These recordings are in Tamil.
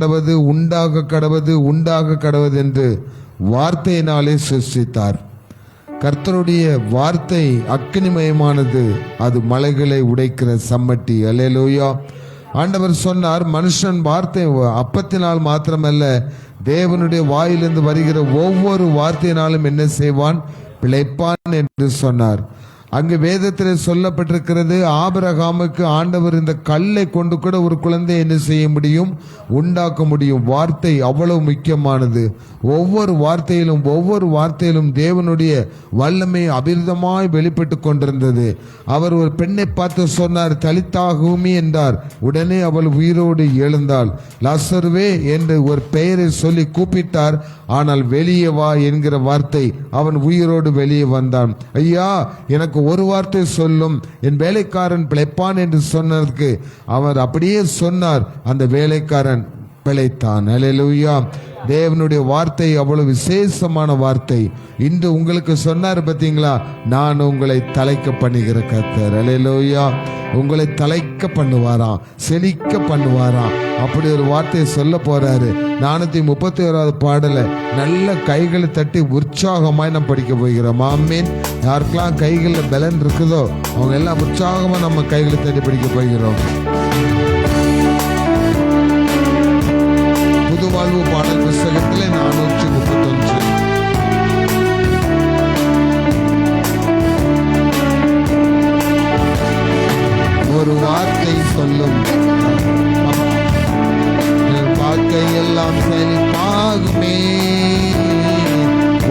கடவது, உண்டாக கடவது, உண்டாக கடவது என்று வார்த்தையினாலே சிருஷ்டித்தார். கர்த்தருடைய வார்த்தை அக்கினிமயமானது, அது மலைகளை உடைக்கிற சம்மட்டி. அல்லேலூயா. ஆண்டவர் சொன்னார், மனுஷன் வார்த்தை அப்பத்தினால் மாத்திரமல்ல, தேவனுடைய வாயிலிருந்து வருகிற ஒவ்வொரு வார்த்தையினாலும் என்ன செய்வான்? பிழைப்பான் என்று சொன்னார். அங்கு வேதத்தில் சொல்லப்பட்டிருக்கிறது, ஆபிரகாமுக்கு ஆண்டவர் இந்த கல்லை கொண்டு கூட ஒரு குழந்தையை என்ன செய்ய முடியும்? உண்டாக்க முடியும். வார்த்தை அவ்வளவு முக்கியமானது. ஒவ்வொரு வார்த்தையிலும் தேவனுடைய வல்லமை அபிர்தமாய் வெளிப்பட்டு கொண்டிருந்தது. அவர் ஒரு பெண்ணை பார்த்து சொன்னார், தலித்தாகுமி என்றார். உடனே அவள் உயிரோடு எழுந்தாள். லாசருவே என்று ஒரு பெயரை சொல்லி கூப்பிட்டார். ஆனால் வெளியே வா என்கிற வார்த்தை, அவன் உயிரோடு வெளியே வந்தான். ஐயா, எனக்கு ஒரு வார்த்தை சொல்லும், என் வேலைக்காரன் பிழைப்பான் என்று சொன்னதற்கு அவர் அப்படியே சொன்னார். அந்த வேலைக்காரன் பிழைத்தான். அல்லேலூயா. தேவனுடைய வார்த்தை அவ்வளவு விசேஷமான வார்த்தை. இன்று உங்களுக்கு சொன்னார் பார்த்தீங்களா, நான் உங்களை தலைக்க பண்ணுகிற கர்த்தர். அல்லேலூயா. உங்களை தலைக்க பண்ணுவாராம், செழிக்க பண்ணுவாராம். அப்படி ஒரு வார்த்தையை சொல்ல போறாரு. 431வது பாடல நல்ல கைகளை தட்டி உற்சாகமாய் நம்ம படிக்க போகிறோம். ஆமீன். யாருக்கெல்லாம் கைகளில் பலன் இருக்குதோ அவங்க எல்லாம் உற்சாகமா நம்ம கைகளை தட்டி படிக்க போகிறோம். புது வாழ்வு பாடல் புஸ்தகத்தில் 431. ஒரு வார்த்தை சொல்லும், வாழ்க்கை எல்லாம் செழிப்பாகுமே.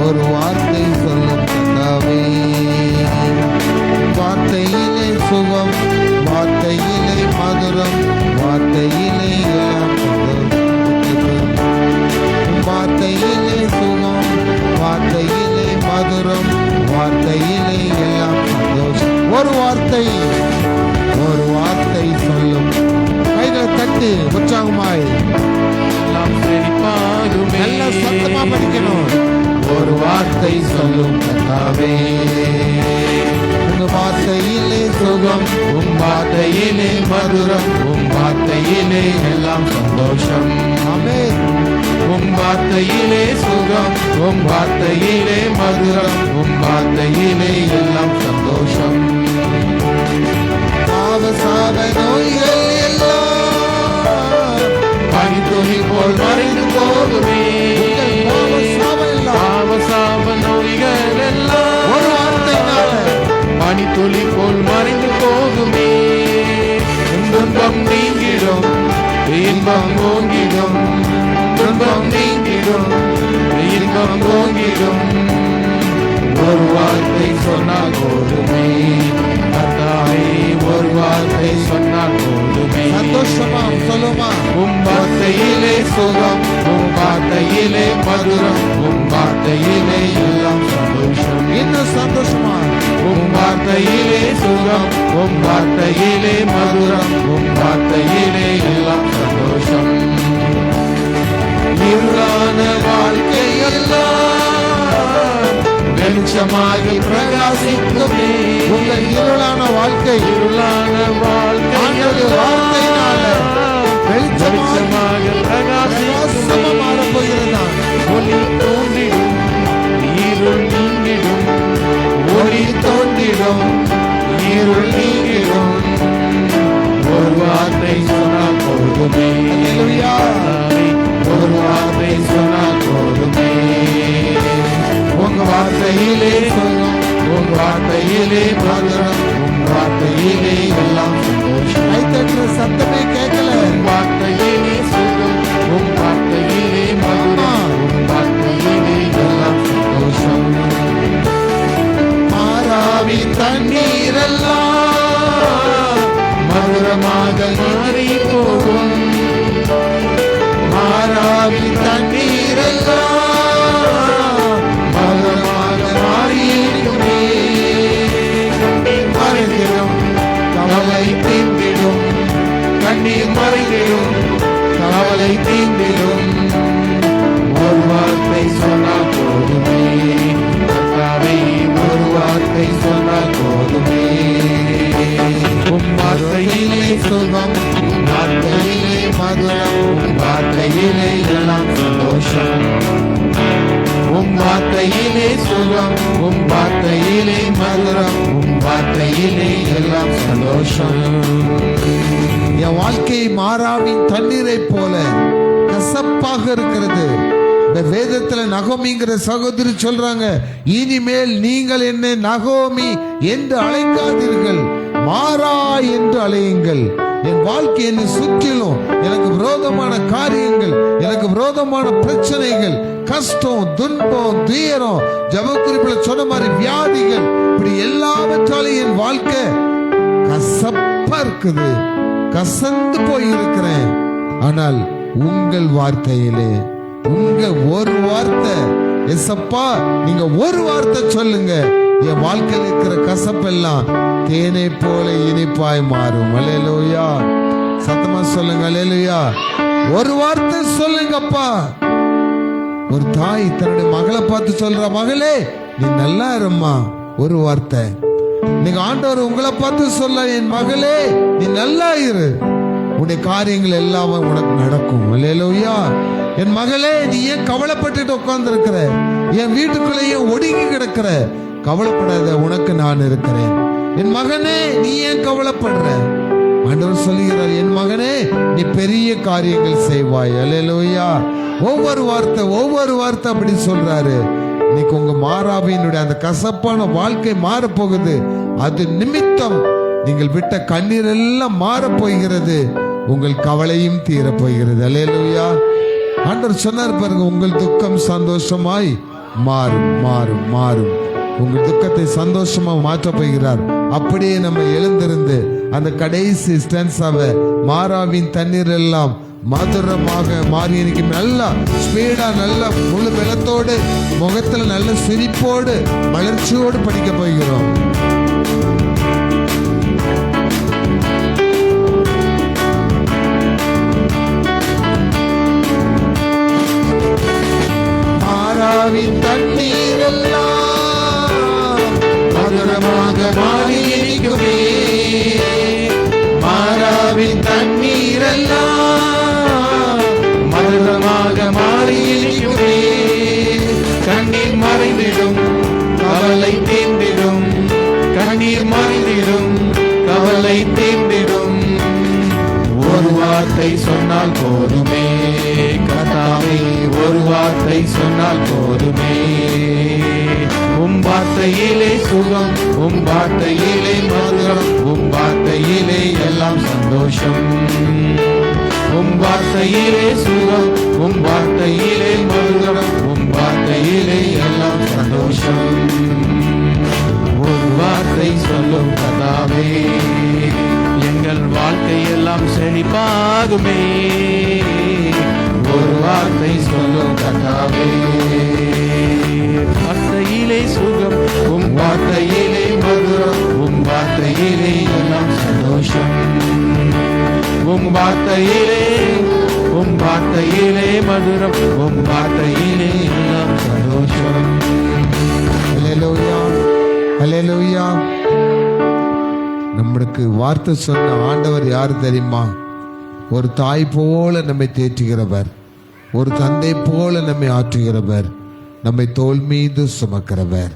ஒரு வார்த்தை சொல்லும் கர்த்தாவே, வார்த்தையிலே சுகம், வார்த்தையிலே மதுரம், வார்த்தையிலே எல்லாம் வார்த்தையிலே சுகம், வார்த்தையிலே மதுரம், வார்த்தையிலே எல்லாம் சந்தோஷம். ஒரு வார்த்தை சொல்லும். கைகளை தட்டி உற்சாகமாய் நல்ல சத்தமா படிக்கணும். ஒரு வார்த்தை சொல்லும் கர்த்தாவே, உங்க வார்த்தையிலே சுகம், உன் வார்த்தையிலே மதுரம், உன் வார்த்தையிலே எல்லாம் சந்தோஷம். ஆமென். உன் வார்த்தையிலே சுகம், உன் வார்த்தையிலே மதுரம், உன் வார்த்தையிலே எல்லாம் சந்தோஷம். பாவசாப நோய்கள் எல்லாம் பனித்துளி போல் மறைந்து போகுமே. பாவசாப நோய்கள் எல்லாம் ஒரு வார்த்தையினால பனித்துளி போல் மறைந்து போகுமே. துன்பம் நீங்கிடும், இன்பம் ஓங்கிடும். துன்பம் நீங்கிடும், இன்பம் ஓங்கிடும். ஒரு வார்த்தை சொன்னால் போதுமே கர்த்தாவே, ஒரு வார்த்தை சொன்னால் போதுமே. சந்தோஷமா சொல்லுமா. உம் வார்த்தையிலே சுகம், உம் வார்த்தையிலே மதுரம், உம் வார்த்தையிலே எல்லாம் சந்தோஷம். இன்னும் சந்தோஷமா. உம் வார்த்தையிலே சுகம், உம் வார்த்தையிலே மதுரம், உம் வார்த்தையிலே எல்லாம் சந்தோஷம். இருளான வாழ்க்கை எல்லாம் வெளிச்சமாக பிரகாசிக்குமே. உங்கள் இருளான வாழ்க்கை வார்த்தையினால வெளிச்சமாக பிரகாசிக்குமே. மாறப்போகிறதா? ஒளி தோன்றிடும், இருள் நீங்கிடும். ஒளி தோன்றிடும், இருள் நீங்கிடும். ஒரு வார்த்தை சொன்னால் போதுமே. ஒரு வார்த்தை சொன்னால் போதுமே. உங்க வார்த்தையிலே சொல்லும், உங்க வார்த்தையிலே மதுரம், உங்க வார்த்தையிலே எல்லாம் சந்தோஷம். கைத்தட்டுற சத்தமே கேட்கல. உங்க வார்த்தையிலே சொல்லும், உங்க வார்த்தையிலே மதுரம், உங்க வார்த்தையிலே எல்லாம் சந்தோஷம். மாறாவி தண்ணீரெல்லாம் மதுரமாக மாறி போகும். மாறாவி தண்ணீரெல்லாம் மதுரமாக மாறியிருக்குமே. மறைந்திடும், கவலை தீர்ந்திடும். கண்ணீர் மறைந்திடும், கவலை தீர்ந்திடும். ஒரு வார்த்தை சொன்னால் போதுமே கர்த்தாவே, ஒரு வார்த்தை சொன்னால் போதுமே. உம் வார்த்தையிலே சுகம், உம் வார்த்தையிலே மதுரம், உம் வார்த்தையிலே சுகம், உம் வார்த்தையிலே மதுரம், உம் வார்த்தையிலே எல்லாம் சந்தோஷம். என் வாழ்க்கை மாறாவின் தண்ணீரை போல கசப்பாக இருக்கிறது. இந்த வேதத்துல நகோமிங்கிற சகோதரி சொல்றாங்க, இனிமேல் நீங்கள் என்னை நகோமி என்று அழைக்காதீர்கள், மாறா என்று அழையுங்கள். என் வாழ்க்கை என்னை சுற்றிலும் எனக்கு விரோதமான காரியங்கள், எனக்கு விரோதமான பிரச்சனைகள், கஷ்டம், துன்பம், துயரம், ஜபக்குறிப்புல சொன்ன மாதிரி வியாதிகள், இப்படி எல்லாவற்றாலும் என் வாழ்க்கை கசப்பா இருக்குது, கசந்து போயிருக்கிறேன். ஆனால் உங்கள் வார்த்தையிலே, உங்க ஒரு வார்த்தை எசப்பா, நீங்க ஒரு வார்த்தை சொல்லுங்க, என் வாழ்க்கையில் இருக்கிற கசப்பெல்லாம் தேனை போல இனிப்பாய் மாறும். அல்லேலூயா. சத்தமா சொல்லுங்க அல்லேலூயா. ஒரு வார்த்தை சொல்லுங்கப்பா. ஒரு தாய் தன்னுடைய மகளை பார்த்து சொல்ற, மகளே நீ நல்லா இரும்மா. ஒரு வார்த்தை. நீங்க ஆண்டவர் உங்களை பார்த்து சொல்ல, என் மகளே நீ நல்லா இரு, உன்னுடைய காரியங்கள் எல்லாம் உனக்கு நடக்கும். அல்லேலூயா. என் மகளே நீ ஏன் கவலைப்பட்டுட்டு உட்கார்ந்து இருக்கிற, என் வீட்டுக்குள்ளேயே ஒடுங்கி கிடக்கிற, கவலைப்படாத, உனக்கு நான் இருக்கிறேன். என் மகனே நீ ஏன் கவலைப்படுற? ஆண்டவர் சொல்லுகிறார், என் மகனே நீ பெரிய காரியங்கள் செய்வாய். அல்லேலூயா. ஒவ்வொரு வார்த்தை அப்படி சொல்றாரு. இன்னைக்கு உங்க மாறாவினுடைய அந்த கசப்பான வாழ்க்கை மாறப்போகுது. அது நிமித்தம் நீங்கள் விட்ட கண்ணீர் எல்லாம் மாறப் போகிறது, உங்கள் கவலையும் தீரப் போகிறது. அல்லேலூயா. ஆண்டவர் சொன்னார் பாருங்க, உங்கள் துக்கம் சந்தோஷமாய் மாறும் மாறும் மாறும். உங்கள் துக்கத்தை சந்தோஷமா மாற்ற போகிறார். அப்படியே நம்ம எழுந்திருந்து அந்த கடைசி ஸ்டான்ஸாவை, மாறாவின் தண்ணீர் எல்லாம் மதுரமாக மாறி, இன்னைக்கு நல்லா ஸ்பீடா, நல்ல முழு பலத்தோடு, முகத்துல நல்ல சிரிப்போடு, மலர்ச்சியோடு படிக்க போகிறோம். மாறாவின் தண்ணீர் எல்லாம் மதுரமாக மாறி இனிக்குமே, மாறாவின் தண்ணீர் எல்லாம் மதுரமாக மாறி இனிக்குமே. கண்ணீர் மறைந்திடும், கவலை தீர்ந்திடும், கண்ணீர் மறைந்திடும், கவலை தீர்ந்திடும். ஒரு வார்த்தை சொன்னால் போதுமே கர்த்தாவே, ஒரு வார்த்தை சொன்னால் போதுமே. உம் வார்த்தையிலே சுகம், உம் வார்த்தையிலே மதுரம், உம் வார்த்தையிலே எல்லாம் சந்தோஷம். உம் வார்த்தையிலே சுகம், உம் வார்த்தையிலே மதுரம், உம் வார்த்தையிலே எல்லாம் சந்தோஷம். ஒரு வார்த்தை சொல்லும் கர்த்தாவே, எங்கள் வாழ்க்கை எல்லாம் செழிப்பாகுமே. ஒரு வார்த்தை சொல்லும் கர்த்தாவே, வார்த்தையிலே சுகம், உம் வார்த்தையிலே மதுரம், உம் வார்த்தையிலே எல்லாம் சந்தோஷம். உம் வார்த்தையிலே, உம் வார்த்தையிலே மதுரம், உம் வார்த்தையிலே எல்லாம் சந்தோஷம். அல்லேலூயா. அல்லேலூயா. நம்மளுக்கு வார்த்தை சொன்ன ஆண்டவர் யார் தெரியுமா? ஒரு தாய் போல நம்மை தேற்றுகிறவர், ஒரு தந்தை போல நம்மை ஆற்றுகிறவர், நம்மை தோள் மீது சுமக்கிறவர்.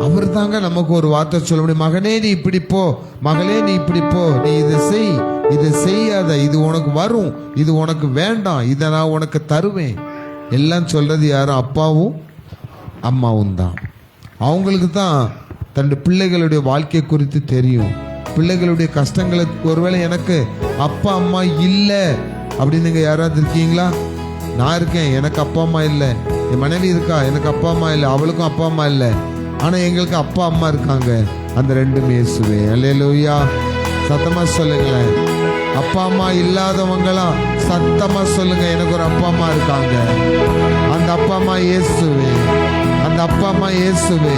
அவர் தாங்க நமக்கு ஒரு வார்த்தை சொல்ல முடியும். மகனே நீ இப்படி போ, மகளே நீ இப்படி போ, நீ இதை செய், இதை செய்யாத, இது உனக்கு வரும், இது உனக்கு வேண்டாம், இதை நான் உனக்கு தருவேன். எல்லாம் சொல்றது யாரும்? அப்பாவும் அம்மாவும் தான். அவங்களுக்கு தான் தன்னுடைய பிள்ளைகளுடைய வாழ்க்கை குறித்து தெரியும். பிள்ளைகளுடைய கஷ்டங்களுக்கு, ஒருவேளை எனக்கு அப்பா அம்மா இல்லை அப்படின்னு நீங்க யாராவது இருக்கீங்களா? நான் இருக்கேன், எனக்கு அப்பா அம்மா இல்லை. என் மனைவி இருக்கா, எனக்கு அப்பா அம்மா இல்லை, அவளுக்கும் அப்பா அம்மா இல்லை. ஆனா எங்களுக்கு அப்பா அம்மா இருக்காங்க, அந்த ரெண்டுமே இயேசுவே. அல்லேலூயா. சத்தமா சொல்லுங்களேன். அப்பா அம்மா இல்லாதவங்களாம் சத்தமா சொல்லுங்க, எனக்கு ஒரு அப்பா அம்மா இருக்காங்க. அந்த அப்பா அம்மா இயேசுவே, அந்த அப்பா அம்மா இயேசுவே.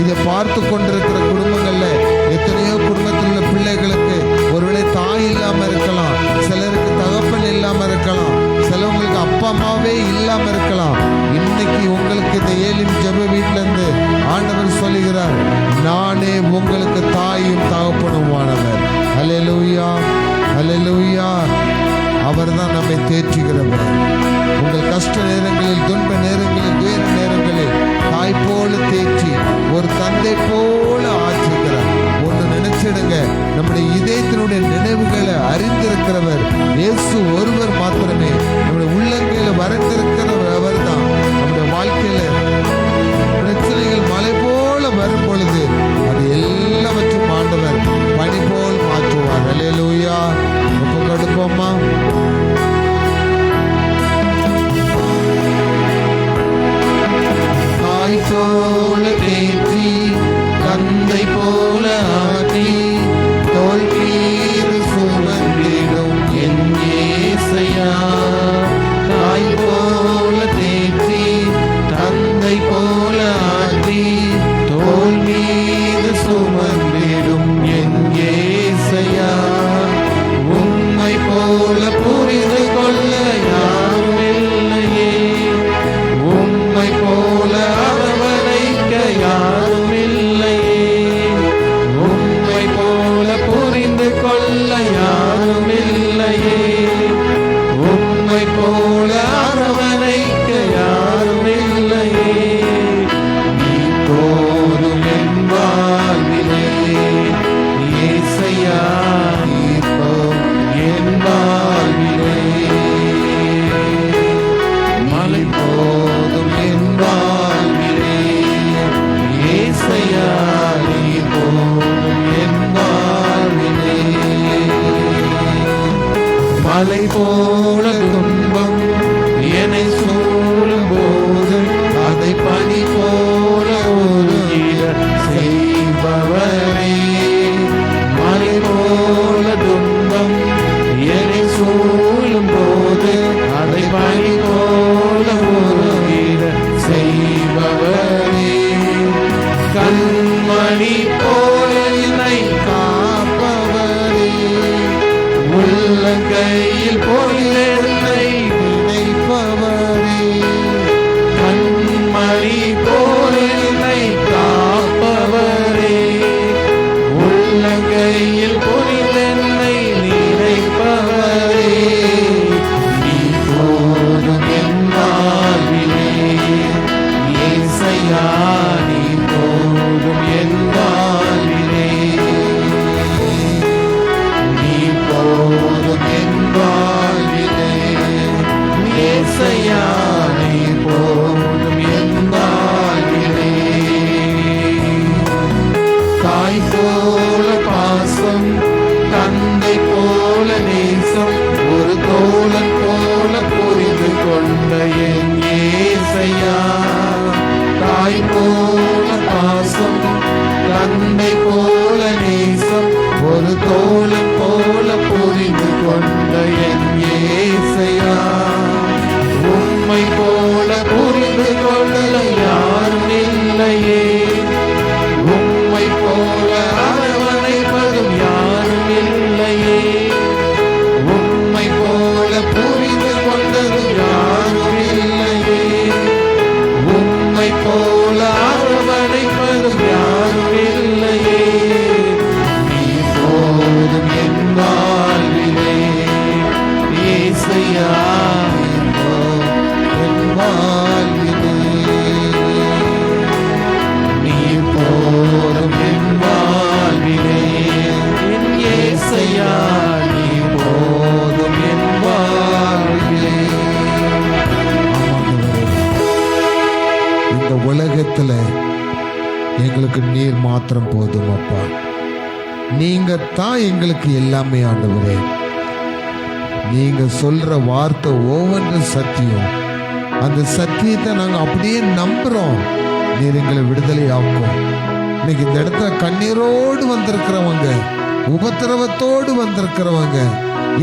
இதை பார்த்து கொண்டிருக்கிற குடும்பங்கள்ல எத்தனையோ குடும்பத்தில் உள்ள பிள்ளைகளுக்கு ஒருவேளை தாய் இல்லாம இருக்கலாம், சிலருக்கு தகப்பன் இல்லாம இருக்கலாம், சிலவங்களுக்கு அப்பா அம்மாவே இல்லாம இருக்கலாம். இன்னைக்கு உங்களுக்கு இந்த ஏலிம் ஜெப வீட்டுல இருந்து ஆண்டவர் சொல்லுகிறார், நானே உங்களுக்கு தாயும் தகப்பனுமானவர். அல்லேலூயா. அல்லேலூயா. அவர் தான் நம்மை தேற்றுகிறவர். உங்கள் கஷ்ட நேரங்களில், துன்ப நேரங்களில், துயர நேரங்களில் தாய் போல உம்மை போல அரவணைக்க யாரும் இல்லையே. நீ போதும் என் வாழ்விலே இயேசையா, நீ போதும் என் வாழ்விலே. மலை போதும் என் வாழ்விலே இயேசையா, நீ போதும் என் வாழ்விலே. மலை போல துன்பம் என்னை சூழும் போது அதை பனி போல உருகிட செய்பவரே. மலை போல துன்பம் என்னை சூழும் போது அதை பனி போல உருகிட செய்பவரே. கண்மணி போல என்னை காப்பவரே. உள்ளங்கையில் பொருளை நினைப்பவரே. கண்மணி பொருளை காப்பவரே. உள்ளங்கையில் பொருளை நினைப்பவரே. நீ போதும் என் வாழ்விலே இயேசையா, நீ போதும் என் வாழ்விலே. நீ போதும் என் வாழ்விலே இயேசையா, நீ போதும் என் வாழ்விலே. தாய் போல பாசம், தந்தை போல நேசம், ஒரு தோழன் போல புரிந்து கொண்ட என் இயேசையா. தாய் போல பாசம், தந்தை போல நேசம், ஒரு தோழன் போல புரிந்து கொண்ட என் இயேசையா. உம்மை போல புரிந்து கொள்ள யாரும் இல்லையே. உம்மை போல அரவணைப்பதும் யாரும் இல்லையே. உம்மை போல புரிந்து கொண்டதும் யாரும் இல்லையே. உம்மை போல அரவணைப்பதும் யாரும் இல்லையே. நீ போதும் என் வாழ்விலே இயேசையா, என் வாழ்விலே. நீ போதும் என் வாழ்விலே என் இயேசையா, நீ போதும் என் வாழ்விலே. இந்த உலகத்துல எங்களுக்கு நீர் மாத்திரம் போதும் அப்பா. நீங்க தான் எங்களுக்கு எல்லாமே ஆண்டவரே. நீங்க சொல்ற வார்த்தை ஒவ்வொன்றும் சத்தியம். அந்த சத்தியத்தை நாங்க அப்படியே நம்புறோம். நீர் எங்களை விடுதலை ஆக்கும். இன்னைக்கு இந்த இடத்துல கண்ணீரோடு வந்திருக்கிறவங்க, உபத்திரவத்தோடு வந்திருக்கிறவங்க,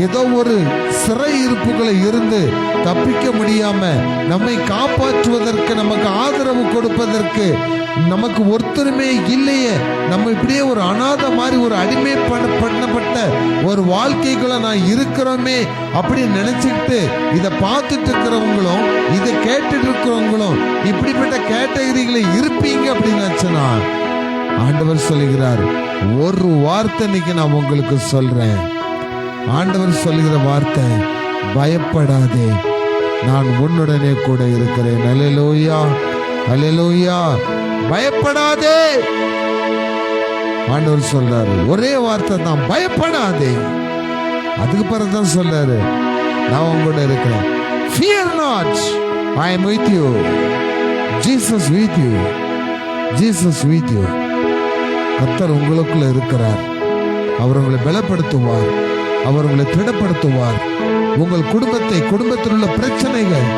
ஏதோ ஒரு சிறை இருப்புகளை இருந்து தப்பிக்க முடியாம நம்மை காப்பாற்றுவதற்கு, நமக்கு ஆதரவு கொடுப்பதற்கு நமக்கு ஒருத்தருமே இல்லையே, நம்ம இப்படியே ஒரு அநாத மாதிரி ஒரு அடிமை பண்ணப்பட்ட ஒரு வாழ்க்கைக்குள்ள நான் இருக்கிறோமே அப்படின்னு நினைச்சுக்கிட்டு இதை பார்த்துட்டு இருக்கிறவங்களும் இதை கேட்டுட்டு இருக்கிறவங்களும் இப்படிப்பட்ட கேட்டகரிகளை இருப்பீங்க அப்படின்னு நினைச்சனா, ஆண்டவர் சொல்லுகிறார் ஒரு வார்த்தை இன்னைக்கு நான் உங்களுக்கு சொல்றேன். ஆண்டவர் சொல்லுகிற வார்த்தை, பயப்படாதே, நான் உன்னுடனே கூட இருக்கிறேன். அல்லேலூயா, அல்லேலூயா. பயப்படாதே. ஆண்டவர் சொல்றாரு ஒரே வார்த்தை தான், பயப்படாதே. அதுக்கு பிறகுதான் சொல்றாரு, நான் உங்களோட இருக்கிறேன். Fear not, I am with you. Jesus with you. Jesus with you. கர்த்தர் உங்களுக்குள்ள இருக்கிறார். அவர் உங்களை பலப்படுத்துவார். அவர் உங்களை திடப்படுத்துவார். உங்கள் குடும்பத்தில் உள்ள பிரச்சனைகள்,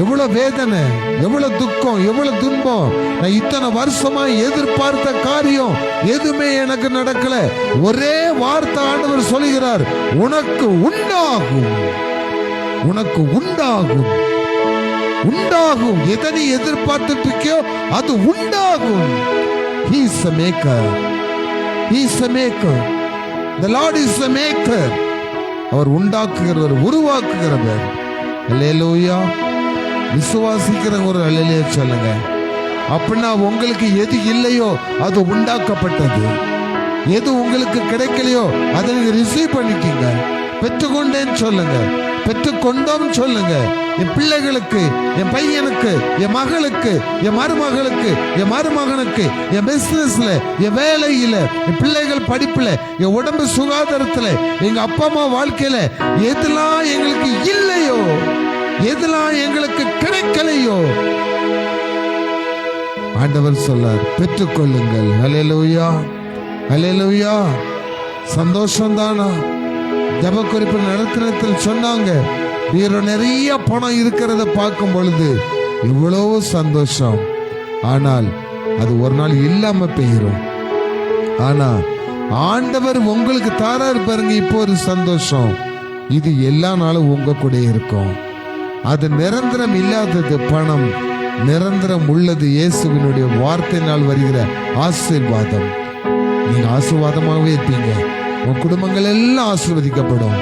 எவ்வளவு வேதனை, எவ்வளவு துக்கம், எவ்வளவு துன்பம், நான் இத்தனை வருஷமா எதிர்பார்த்த காரியம் எதுவுமே எனக்கு நடக்கல, ஒரே வார்த்தை ஆண்டவர் சொல்லுகிறார், உனக்கு உண்டாகும், உனக்கு உண்டாகும், உண்டாகும். எதை நீ எதிர்பார்த்துட்டு இருக்கியோ அது உண்டாகும். He is a maker. He is a maker. The Lord is a maker. அவர் உண்டாக்குகிறவர், உருவாக்குகிறவர். அல்லேலூயா. விசுவாசிக்கிற ஒரு அல்லேலூயா சொல்லுங்க. அப்படின்னா உங்களுக்கு எது இல்லையோ அது உண்டாக்கப்பட்டது. எது உங்களுக்கு கிடைக்கலையோ அதை நீங்க ரிசீவ் பண்ணிட்டீங்க. பெற்றுக்கொண்டேன்னு சொல்லுங்க. பெற்றுக்கொண்டோம் சொல்லுங்க. என் பிள்ளைகளுக்கு, என் பையனுக்கு, என் மகளுக்கு, என் மருமகளுக்கு, என் மருமகனுக்கு, என் பிசினஸ்ல, என் வேலையில, என் பிள்ளைகள் படிப்புல, என் உடம்பு சுகாதாரத்துல, எங்க அப்பா அம்மா வாழ்க்கையில எதெல்லாம் எங்களுக்கு இல்லையோ, எதெல்லாம் எங்களுக்கு கிடைக்கலையோ, ஆண்டவர் சொல்லார் பெற்றுக்கொள்ளுங்கள். ஹல்லேலூயா, ஹல்லேலூயா. சந்தோஷம் தானா? ஜப குறிப்பு நடத்தினத்தில் சொன்னாங்க, பீரோ நிறைய பணம் இருக்கிறத பார்க்கும் பொழுது இவ்வளவு சந்தோஷம். ஆனால் அது ஒரு நாள் இல்லாம போயிடும். ஆனா ஆண்டவர் உங்களுக்கு தாராரு பாருங்க, இப்போ ஒரு சந்தோஷம், இது எல்லா நாளும் உங்க கூட இருக்கும். அது நிரந்தரம் இல்லாதது பணம், நிரந்தரம் உள்ளது இயேசுவினுடைய வார்த்தையினால் வருகிற ஆசீர்வாதம். நீங்க ஆசீர்வாதமாகவே இருப்பீங்க. உன் குடும்பங்கள் எல்லாம் ஆசீர்வதிக்கப்படும்.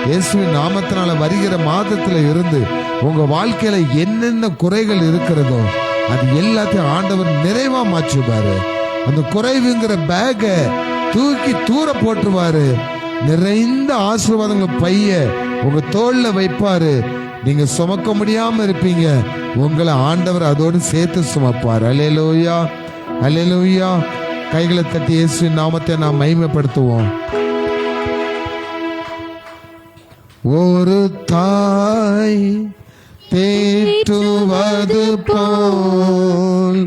இயேசுவின் நாமத்தினால வருகிற மாதத்துல இருந்து உங்க வாழ்க்கையில என்னென்ன குறைகள் இருக்கிறதோ அது எல்லாத்தையும் ஆண்டவர் நிறைவா மாற்றுவாரு. அந்த குறைவுங்கிற பேக தூக்கி தூர போட்டுருவாரு. நிறைந்த ஆசீர்வாதங்கள் பைய உங்க தோல்ல வைப்பாரு. நீங்க சுமக்க முடியாம இருப்பீங்க, உங்களை ஆண்டவர் அதோடு சேர்த்து சுமப்பார். அல்லேலூயா, அல்லேலூயா. கைகளை தட்டி இயேசுவின் நாமத்தை நாம் மகிமைப்படுத்துவோம். ஒரு தாய் தேற்றுவது போல்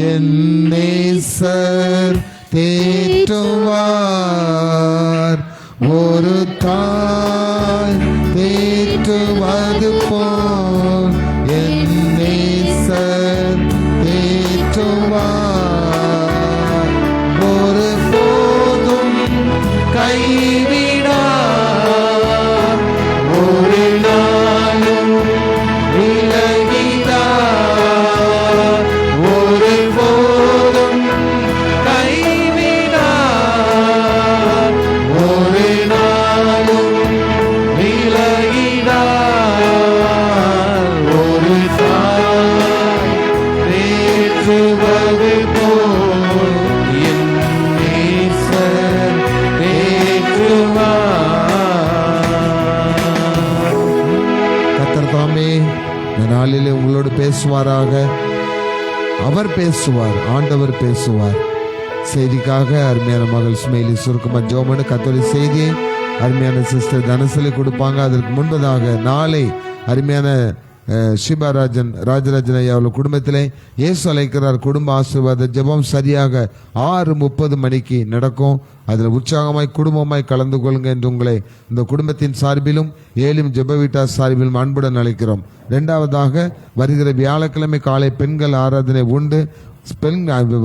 என் நேசர் தேற்றுவார். ஒரு தாய் தேற்றுவது போல் என் நேசர் தேற்றுவார். ஒரு போதும் கைவிடார், ஒரு நாளும் விலகிடார். ஒரு போதும் கைவிடார், ஒரு நாளும் விலகிடார். ஒரு தாய் தேற்றுவது போல் என் நேசர் தேற்றுவார். கர்த்தர் தாமே இந்த நாளிலே உங்களோடு பேசுவாராக. அவர் பேசுவார், ஆண்டவர் பேசுவார். செய்திக்காக அருமையான மகள் ஸ்மெயிலி சுருக்கமா ஜோமனு கத்தோலிக்க செய்தியை அருமையான சிஸ்டர் தனசலி கொடுப்பாங்க. அதற்கு முன்பதாக நாளை அருமையான சிபாராஜன் ராஜராஜன் ஐயா அவர்கள் குடும்பத்திலே இயேசு அழைக்கிறார் குடும்ப ஆசீர்வாத ஜெபம் சரியாக 6:30 மணிக்கு நடக்கும். அதில் உற்சாகமாய் குடும்பமாய் கலந்து கொள்ளுங்க என்று உங்களை இந்த குடும்பத்தின் சார்பிலும் ஏலும் ஜெப வீட்டார் சார்பிலும் அன்புடன் அழைக்கிறோம். இரண்டாவதாக வருகிற வியாழக்கிழமை காலை பெண்கள் ஆராதனை உண்டு.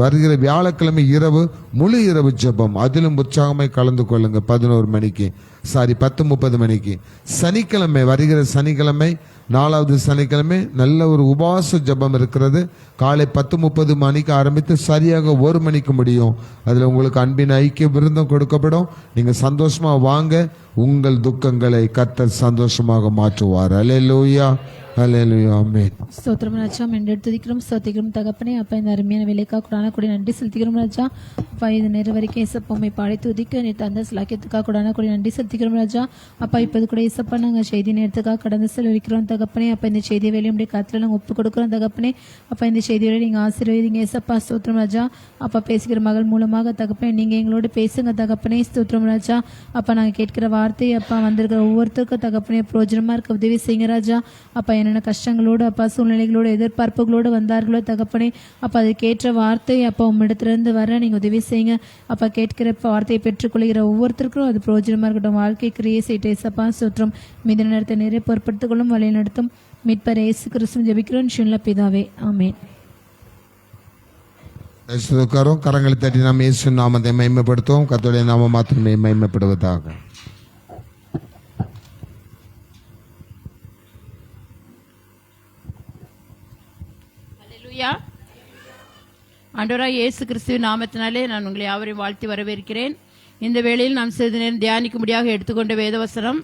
வருகிற வியாழக்கிழமை இரவு முழு இரவு ஜெபம், அதிலும் உற்சாகமாய் கலந்து கொள்ளுங்க 10:30 மணிக்கு. சனிக்கிழமை வருகிற சனிக்கிழமை 4வது சனிக்கிழமை நல்ல ஒரு உபவாச ஜெபம் இருக்கிறது. காலை 10:30 மணிக்கு ஆரம்பித்து சரியாக 1 மணிக்கு முடியும். அதில் உங்களுக்கு அன்பின் ஐக்கிய விருந்தம் கொடுக்கப்படும். நீங்க சந்தோஷமா வாங்க. உங்கள் துக்கங்களை கர்த்தர் சந்தோஷமாக மாற்றுவார். அல்லேலூயா, அல்லேலூயா, ஆமென். ஸ்தோத்திரம் ராஜா, மென்று துதிக்கிறோம் ஸ்தோத்திக்கிறோம் தகப்பனே. அப்பா இந்த அருமையான வேலைக்காக கூடான கூடிய நன்றி செலுத்திக்கிறோம் ராஜா. அப்பா இது நேரம் வரைக்கும் ஏசப்பம்மை பாடி துதிக்க நீ தந்த சிலாக்கியத்துக்காக கூடான கூடிய நன்றி செலுத்திக்கிறோம் ராஜா. அப்பா இப்போது கூட ஏசப்பா நாங்கள் செய்தி நேரத்துக்காக கடந்து செலவழிக்கிறோம் தகப்பனே. அப்பா இந்த செய்தி வேலையும் அப்படியே காத்துல நாங்கள் ஒப்பு கொடுக்குறோம் தகப்பனே. அப்பா இந்த செய்தி வேலை நீங்கள் ஆசீர்வதிங்க ஏசப்பா. ஸ்தோத்திரம் ராஜா. அப்பா பேசுகிற மகள் மூலமாக தகப்பனே நீங்கள் எங்களோட பேசுங்க தகப்பனே. ஸ்தோத்திரம் ராஜா. அப்பா நாங்கள் கேட்கிற வார்த்தை அப்பா வந்திருக்கிற ஒவ்வொருத்தருக்கும் தகப்பனே பிரயோஜனமா இருக்க உதவி செய்யுங்க ராஜா. அப்பா என்னென்ன கஷ்டங்களோடு அப்பா சூழ்நிலைகளோடு எதிர்பார்ப்புகளோடு வந்தார்களோ தகப்பனே, அப்பா அதுக்கேற்ற வார்த்தை அப்பா உம்மிடத்திலிருந்து வர நீங்கள் உதவி செய்யுங்க. அப்பா கேட்கிற வார்த்தையை பெற்றுக்கொள்கிற ஒவ்வொருத்தருக்கும் அது பிரயோஜனமா இருக்கட்டும். வாழ்க்கை கிரியை செய்யப்பா சுற்றம் மீத நேரத்தை நிறைய பொறுப்படுத்திக் கொள்ளும் வழி நடத்தும் மீட்பர் இயேசு கிறிஸ்து ஜெபிக்கிறோம் சின்ன பிதாவே, ஆமென். கரங்களை தட்டி நாம் இயேசு நாமத்தை மகிமைப்படுத்துவோம். கர்த்தருடைய நாமம் மாத்திரமே மகிமைப்படுவதாக. ஆண்டவராய் இயேசு கிறிஸ்துவின் நாமத்தினாலே நான் உங்களை யாவரையும் வாழ்த்தி வரவேற்கிறேன். இந்த வேளையில் நாம் சிறிது நேரம் தியானிக்கும்படியாக எடுத்துக்கொண்ட வேதவசனம்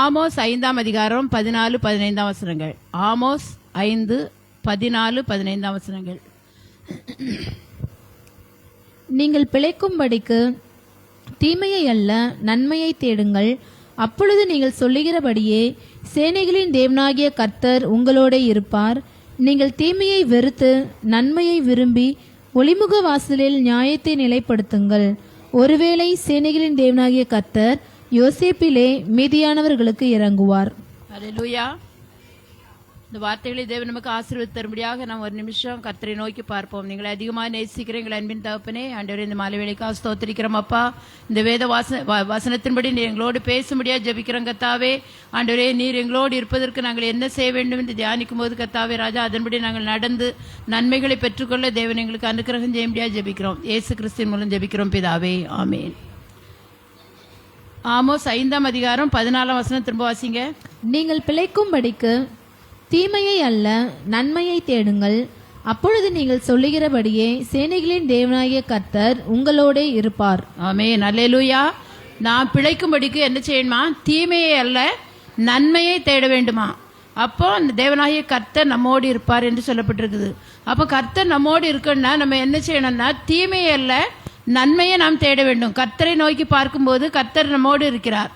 ஆமோஸ் 5ஆம் அதிகாரம் 14-15 வசனங்கள். ஆமோஸ் 5:14-15 வசனங்கள். நீங்கள் பிழைக்கும்படிக்கு தீமையை அல்ல நன்மையை தேடுங்கள், அப்பொழுது நீங்கள் சொல்லுகிறபடியே சேனைகளின் தேவனாகிய கர்த்தர் உங்களோடே இருப்பார். நீங்கள் தீமையை வெறுத்து நன்மையை விரும்பி ஒளிமுக வாசலில் நியாயத்தை நிலைப்படுத்துங்கள். ஒருவேளை சேனைகளின் தேவனாகிய கர்த்தர் யோசேப்பிலே மீதியானவர்களுக்கு இறங்குவார். அல்லேலூயா. இந்த வார்த்தைகளை தேவன் நமக்கு ஆசீர்வாதம் தரும்படியாக நாம் ஒரு நிமிஷம் கர்த்தரை நோக்கி பார்ப்போம். நீங்களை அதிகமாக நேசிக்கிறேன் எங்கள் அன்பின் தகப்பனே. ஆண்டவரே, இந்த மாலை வேளைக்காக ஸ்தோத்திரிக்கிறோம் அப்பா. இந்த வேத வசனத்தின்படி நீர் எங்களோடு பேசும்படியா ஜெபிக்கிறோம் கர்த்தாவே. ஆண்டவரே, நீர் எங்களோடு இருப்பதற்கு நாங்கள் என்ன செய்ய வேண்டும் என்று தியானிக்கும் போது கர்த்தாவே ராஜா, அதன்படி நாங்கள் நடந்து நன்மைகளை பெற்றுக்கொள்ள தேவன் எங்களுக்கு அனுக்கிரகம் செய்யும்படியா ஜெபிக்கிறோம். இயேசு கிறிஸ்துவின் மூலம் ஜெபிக்கிறோம் பிதாவே, ஆமென். ஆமோஸ் 5ஆம் அதிகாரம் 14ஆம் வசனம் திரும்ப வாசிங்க. நீங்கள் பிழைக்கும்படிக்கு தீமையை அல்ல நன்மையை தேடுங்கள். அப்பொழுது நீங்கள் சொல்லுகிறபடியே சேனைகளின் தேவனாகிய கர்த்தர் உங்களோடே இருப்பார். ஆமென். அல்லேலூயா. நான் பிழைக்கும்படிக்கு என்ன செய்யணுமா? தீமையை அல்ல நன்மையை தேட வேண்டுமா? அப்போ அந்த தேவனாகிய கர்த்தர் நம்மோடு இருப்பார் என்று சொல்லப்பட்டிருக்குது. அப்போ கர்த்தர் நம்மோடு இருக்குன்னா நம்ம என்ன செய்யணும்னா தீமையை அல்ல நன்மையை நாம் தேட வேண்டும். கர்த்தரை நோக்கி பார்க்கும்போது கர்த்தர் நம்மோடு இருக்கிறார்.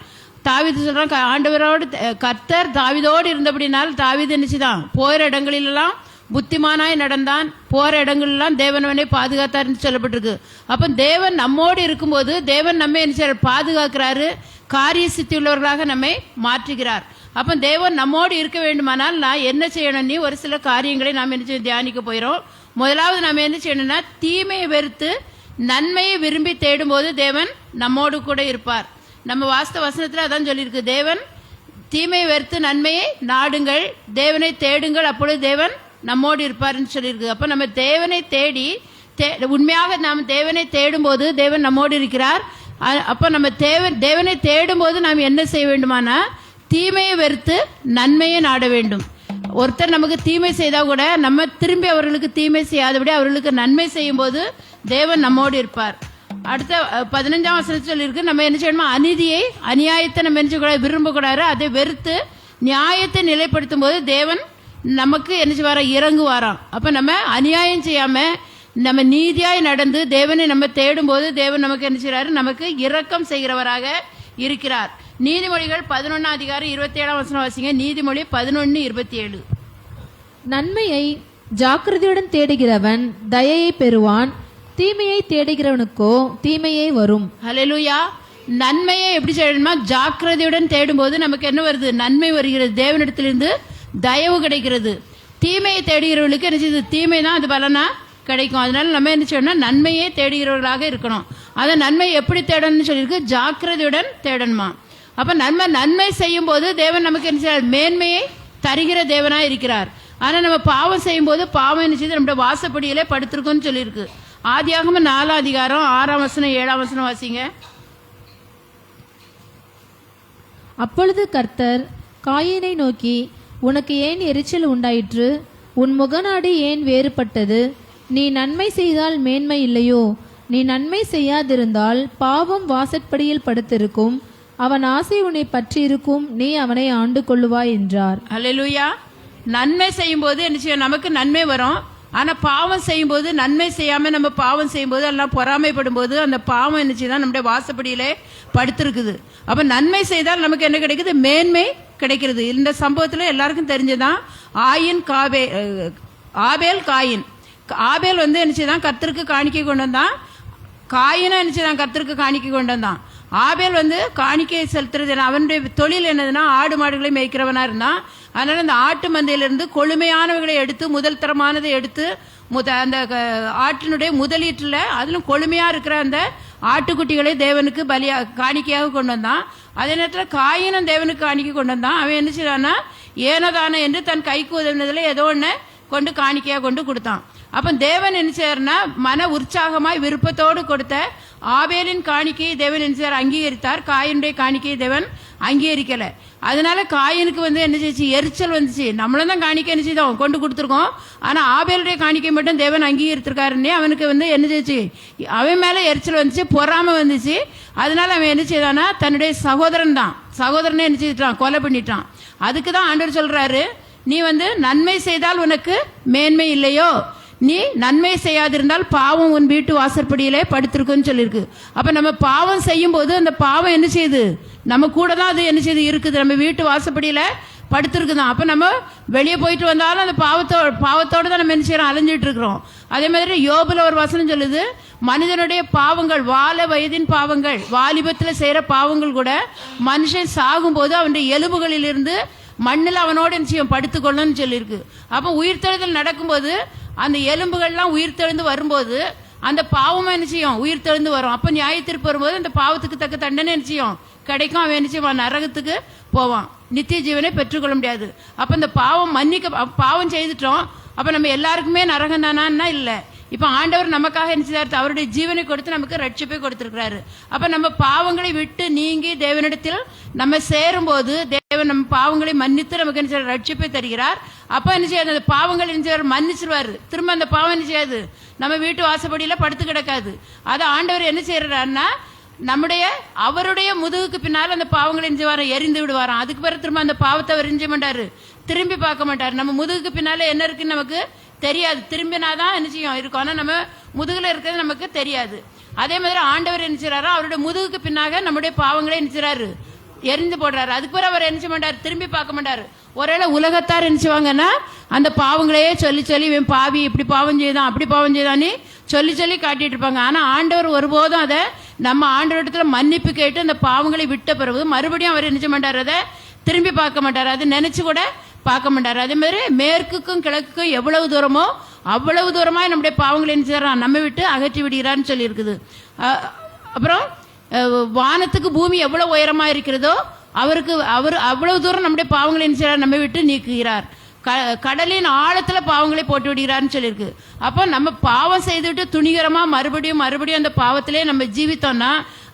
தாவீது சொல்றான், ஆண்டவரோடு கர்த்தர் தாவீதோடு இருந்தபடினால் தாவீது நினைச்சுதான் போகிற இடங்களிலெல்லாம் புத்திமானாய் நடந்தான், போற இடங்களெல்லாம் தேவனவனே பாதுகாத்தார் என்று சொல்லப்பட்டிருக்கு. அப்ப தேவன் நம்மோடு இருக்கும்போது தேவன் நம்ம என்ன பாதுகாக்கிறாரு, காரிய சித்தி உள்ளவர்களாக நம்மை மாற்றுகிறார். அப்ப தேவன் நம்மோடு இருக்க வேண்டுமானால் நான் என்ன செய்யணும்? நீ ஒரு சில காரியங்களை நாம் என்ன செய்ய தியானிக்க போயிடும். முதலாவது நம்ம என்ன செய்யணும்னா தீமையை வெறுத்து நன்மையை விரும்பி தேடும் போது தேவன் நம்மோடு கூட இருப்பார். நம்ம வாஸ்தவ வசனத்துல அதான் சொல்லியிருக்கு, தேவன் தீமையை வெறுத்து நன்மையை நாடுங்கள், தேவனை தேடுங்கள், அப்பொழுது தேவன் நம்மோடு இருப்பார்னு சொல்லியிருக்கு. அப்ப நம்ம தேவனை தேடி உண்மையாக நாம் தேவனை தேடும் போது தேவன் நம்மோடு இருக்கிறார். அப்ப நம்ம தேவனை தேடும் போது நாம் என்ன செய்ய வேண்டுமானா தீமையை வெறுத்து நன்மையை நாட வேண்டும். ஒருத்தர் நமக்கு தீமை செய்தா கூட நம்ம திரும்பி அவர்களுக்கு தீமை செய்யாதபடி அவர்களுக்கு நன்மை செய்யும் போது தேவன் நம்மோடு இருப்பார். அடுத்த 15ஆம் வசனத்தில் சொல்லியிருக்கு, நம்ம என்ன செய்யணுமா அநீதியை அநியாயத்தை நம்ம என்ன செய்யக்கூடாது, விரும்பக்கூடாது. அதை வெறுத்து நியாயத்தை நிலைப்படுத்தும் போது தேவன் நமக்கு என்ன செய்வாரா, இறங்குவாராம். அப்ப நம்ம அநியாயம் செய்யாம நம்ம நீதியாய் நடந்து தேவனை நம்ம தேடும் போது தேவன் நமக்கு என்ன செய்யறாரு, நமக்கு இரக்கம் செய்கிறவராக இருக்கிறார். நீதிமொழிகள் 11ஆம் அதிகாரம் 27ஆம் வசனம் வாசிங்க. நீதிமொழி 11:27. நன்மையை ஜாக்கிரதையுடன் தேடுகிறவன் தயையை பெறுவான், தீமையை தேடுகிறவனுக்கோ தீமையே வரும். ஹல்லேலூயா. நன்மையை எப்படி செய்யணுமா ஜாக்கிரதையுடன் தேடும்போது நமக்கு என்ன வருது, நன்மை வருகிறது, தேவனிடத்திலிருந்து தயவு கிடைக்கிறது. தீமையை தேடுகிறவர்களுக்கு என்ன செய்யுது, தீமை தான் அது பலனா கிடைக்கும். அதனால நம்ம என்ன செய்யணும், நன்மையை தேடுகிறவர்களாக இருக்கணும். அதை நன்மை எப்படி தேடணும்னு சொல்லியிருக்கு, ஜாக்கிரதையுடன் தேடணுமா. அப்ப நன்மை செய்யும் போது தேவன் நமக்கு என்ன செய்யறார், மேன்மையை தருகிற தேவனா இருக்கிறார். ஆனா நம்ம பாவம் செய்யும் போது பாவம் என்ன செய்யுது, நம்முடைய வாசப்படியிலே படுத்திருக்கோம்னு சொல்லியிருக்கு. ஆதியாகமம் 4ஆம் அதிகாரம் 6ஆம் வசனம் 7ஆம் வசனம் வாசிங்க. அப்பொழுது கர்த்தர் காயீனை நோக்கி, உனக்கு ஏன் எரிச்சல் உண்டாயிற்று? உன் முகநாடி ஏன் வேறுபட்டது? நீ நன்மை செய்தால் மேன்மை இல்லையோ? நீ நன்மை செய்யாதிருந்தால் பாவம் வாசற்படியில் படுத்திருக்கும், அவன் ஆசை உன்னை பற்றி இருக்கும், நீ அவனை ஆண்டு கொள்ளுவாய் என்றார். அல்லேலூயா. நன்மை செய்யும் போது என்ன செய்யும், நமக்கு நன்மை வரும். ஆனா பாவம் செய்யும் போது, நன்மை செய்யாம நம்ம பாவம் செய்யும் போது எல்லாம் பொறாமைப்படும் போது அந்த பாவம் என்ன செய்யுதான், நம்முடைய வாசப்படியிலே படுத்திருக்குது. அப்ப நன்மை செய்தால் நமக்கு என்ன கிடைக்குது, மேன்மை கிடைக்கிறது. இந்த சம்பவத்துல எல்லாருக்கும் தெரிஞ்சதான் ஆபேல் காயின். ஆபேல் வந்து என்ன செய்தான், கர்த்தருக்கு காணிக்கை கொண்டு வந்தான். காயினும் என்ன செய்தான், கர்த்தருக்கு காணிக்கை கொண்டு வந்தான். ஆபேல் வந்து காணிக்கை செலுத்துறது, அவனுடைய தொழில் என்னதுன்னா ஆடு மாடுகளை மேய்க்கிறவனா இருந்தான். அதனால அந்த ஆட்டு மந்தையிலிருந்து கொழுமையானவர்களை எடுத்து, முதல் தரமானதை எடுத்து அந்த ஆட்டினுடைய முதலீட்டில் அதிலும் கொழுமையா இருக்கிற அந்த ஆட்டுக்குட்டிகளை தேவனுக்கு காணிக்கையாக கொண்டு வந்தான். அதே நேரத்தில் காயினும் தேவனுக்கு காணிக்கை கொண்டு வந்தான். அவன் என்ன செய்யறான்னா ஏனோதானோ என்று தன் கைக்கு உதவினதுல ஏதோ ஒன்று கொண்டு காணிக்கையாக கொண்டு கொடுத்தான். அப்ப தேவன் என்ன செய்யறாருன்னா மன உற்சாகமாய் விருப்பத்தோடு கொடுத்த ஆபேலின் காணிக்கையை தேவன் என்ன செய்யார், அங்கீகரித்தார். காயினுடைய காணிக்கையை தேவன் அங்கீகரிக்கல. அதனால காயினுக்கு வந்து என்ன செய்ச்சு, எரிச்சல் வந்துச்சு. நம்மளும் தான் காணிக்கை என்ன செய்தோம், கொண்டு கொடுத்துருக்கோம். ஆனா ஆபேலுடைய காணிக்கை மட்டும் தேவன் அங்கீகரித்திருக்காருன்னே அவனுக்கு வந்து என்ன செய்ச்சு, அவன் மேல எரிச்சல் வந்துச்சு, பொறாம வந்துச்சு. அதனால அவன் என்ன செய்தானா, தன்னுடைய சகோதரனை என்ன செய்தான், கொலை பண்ணிட்டான். அதுக்குதான் ஆண்டவர் சொல்றாரு, நீ வந்து நன்மை செய்தால் உனக்கு மேன்மை இல்லையோ, நீ நன்மை செய்யாதிருந்தால் பாவம் உன் வீட்டு வாசற்படியிலே படுத்திருக்குன்னு சொல்லியிருக்கு. அப்ப நம்ம பாவம் செய்யும் போது அந்த பாவம் என்ன செய்யுது, நம்ம கூட தான் அது என்ன செய்யுது இருக்குது, நம்ம வீட்டு வாசப்படியில படுத்திருக்குதான். அப்ப நம்ம வெளியே போயிட்டு வந்தாலும் அந்த பாவத்தோட தான் நம்ம என்ன செய்யறோம், அலைஞ்சிட்டு இருக்கிறோம். அதே மாதிரி யோபுல ஒரு வசனம் சொல்லுது, மனிதனுடைய பாவங்கள், வால வயதின் பாவங்கள், வாலிபத்துல செய்யற பாவங்கள் கூட மனுஷன் சாகும் போது அவனுடைய எலும்புகளில் இருந்து மண்ணில் அவனோட நிச்சயம் படுத்துக்கொள்ளணும்னு சொல்லியிருக்கு. அப்போ உயிர்த்தெழுதல் நடக்கும்போது அந்த எலும்புகள்லாம் உயிர்த்தெழுந்து வரும்போது அந்த பாவமா நிச்சயம் உயிர்த்தெழுந்து வரும். அப்போ நியாயத்திற்கு வரும்போது அந்த பாவத்துக்கு தக்க தண்டனை நிச்சயம் கிடைக்கும். அவன் நிச்சயம் நரகத்துக்கு போவான், நித்திய ஜீவனை பெற்றுக்கொள்ள முடியாது. அப்போ இந்த பாவம் பாவம் செய்துட்டோம், அப்போ நம்ம எல்லாருக்குமே நரகம் தானா? இல்லை. இப்போ ஆண்டவர் நமக்காக என்ன செய்தார், அவருடைய ஜீவனை கொடுத்து நமக்கு ரட்சிப்பை கொடுத்திருக்கிறாரு. அப்ப நம்ம பாவங்களை விட்டு நீங்கி தேவனிடத்தில் நம்ம சேரும் போது தேவன் நம்ம பாவங்களை மன்னித்து நமக்கு என்ன செய்ய ரட்சிப்பை தருகிறார். அப்ப என்ன செய்யாது, அந்த பாவங்கள் என்ன செய்வார், மன்னிச்சிருவாரு. திரும்ப அந்த பாவம் என்ன செய்யாது, நம்ம வீட்டு வாசப்படியில படுத்து கிடக்காது. அதை ஆண்டவர் என்ன செய்யறாருன்னா, அவருடைய முதுகுக்கு பின்னால் அந்த பாவங்களை எரிஞ்சு எரிந்து விடுவாராம். அதுக்கு பிறகு திரும்ப அந்த பாவத்தை அவர் எரிஞ்ச மாட்டாரு, திரும்பி பார்க்க மாட்டாரு. நம்ம முதுகுக்கு பின்னால என்ன இருக்குன்னு நமக்கு தெரியாது, திரும்பினாதான் என்ன செய்யும் இருக்கும். ஆனா நம்ம முதுகுல இருக்கிறது நமக்கு தெரியாது. அதே மாதிரி ஆண்டவர் என்ன செய்யறாரோ, அவருடைய முதுகுக்கு பின்னாக நம்முடைய பாவங்களை என்ன செய்யறாரு, எரிந்து போடுறாரு. அதுக்கு பிறகு அவர் என்ன செய்ய மாட்டாரு, திரும்பி பார்க்க மாட்டாரு. ஒருவேளை உலகத்தார் என்ன செய்வாங்கன்னா, அந்த பாவங்களையே சொல்லி சொல்லி இவன் பாவி, இப்படி பாவம் செய்தான், அப்படி பாவம் செய்தான்னு சொல்லி சொல்லி காட்டிட்டு இருப்பாங்க. ஆனா ஆண்டவர் ஒருபோதும் அதை நம்ம ஆண்டவரிடத்துல மன்னிப்பு கேட்டு அந்த பாவங்களை விட்ட பிறகு மறுபடியும் அவர் என்ன செய்ய மாட்டார், அதை திரும்பி பார்க்க மாட்டார், அதை நினைச்சு கூட பார்க்க மாட்டார். அதே மாதிரி மேற்குக்கும் கிழக்குக்கும் எவ்வளவு தூரமோ அவ்வளவு தூரமாய் நம்முடைய பாவங்களை என்ன செய்யறான், நம்ம விட்டு அகற்றி விடுகிறான்னு சொல்லி இருக்குது. அப்புறம் வானத்துக்கு பூமி எவ்வளவு உயரமா இருக்கிறதோ அவர் அவ்வளவு தூரம் நம்முடைய பாவங்களை என்ன செய்யறார், நம்ம விட்டு நீக்குகிறார். கடலின் ஆழத்துல பாவங்களை போட்டு விடுகிறார்னு சொல்லியிருக்கு. அப்போ நம்ம பாவம் செய்துவிட்டு துணிகரமா மறுபடியும் அந்த பாவத்திலே நம்ம ஜீவித்தோம்னா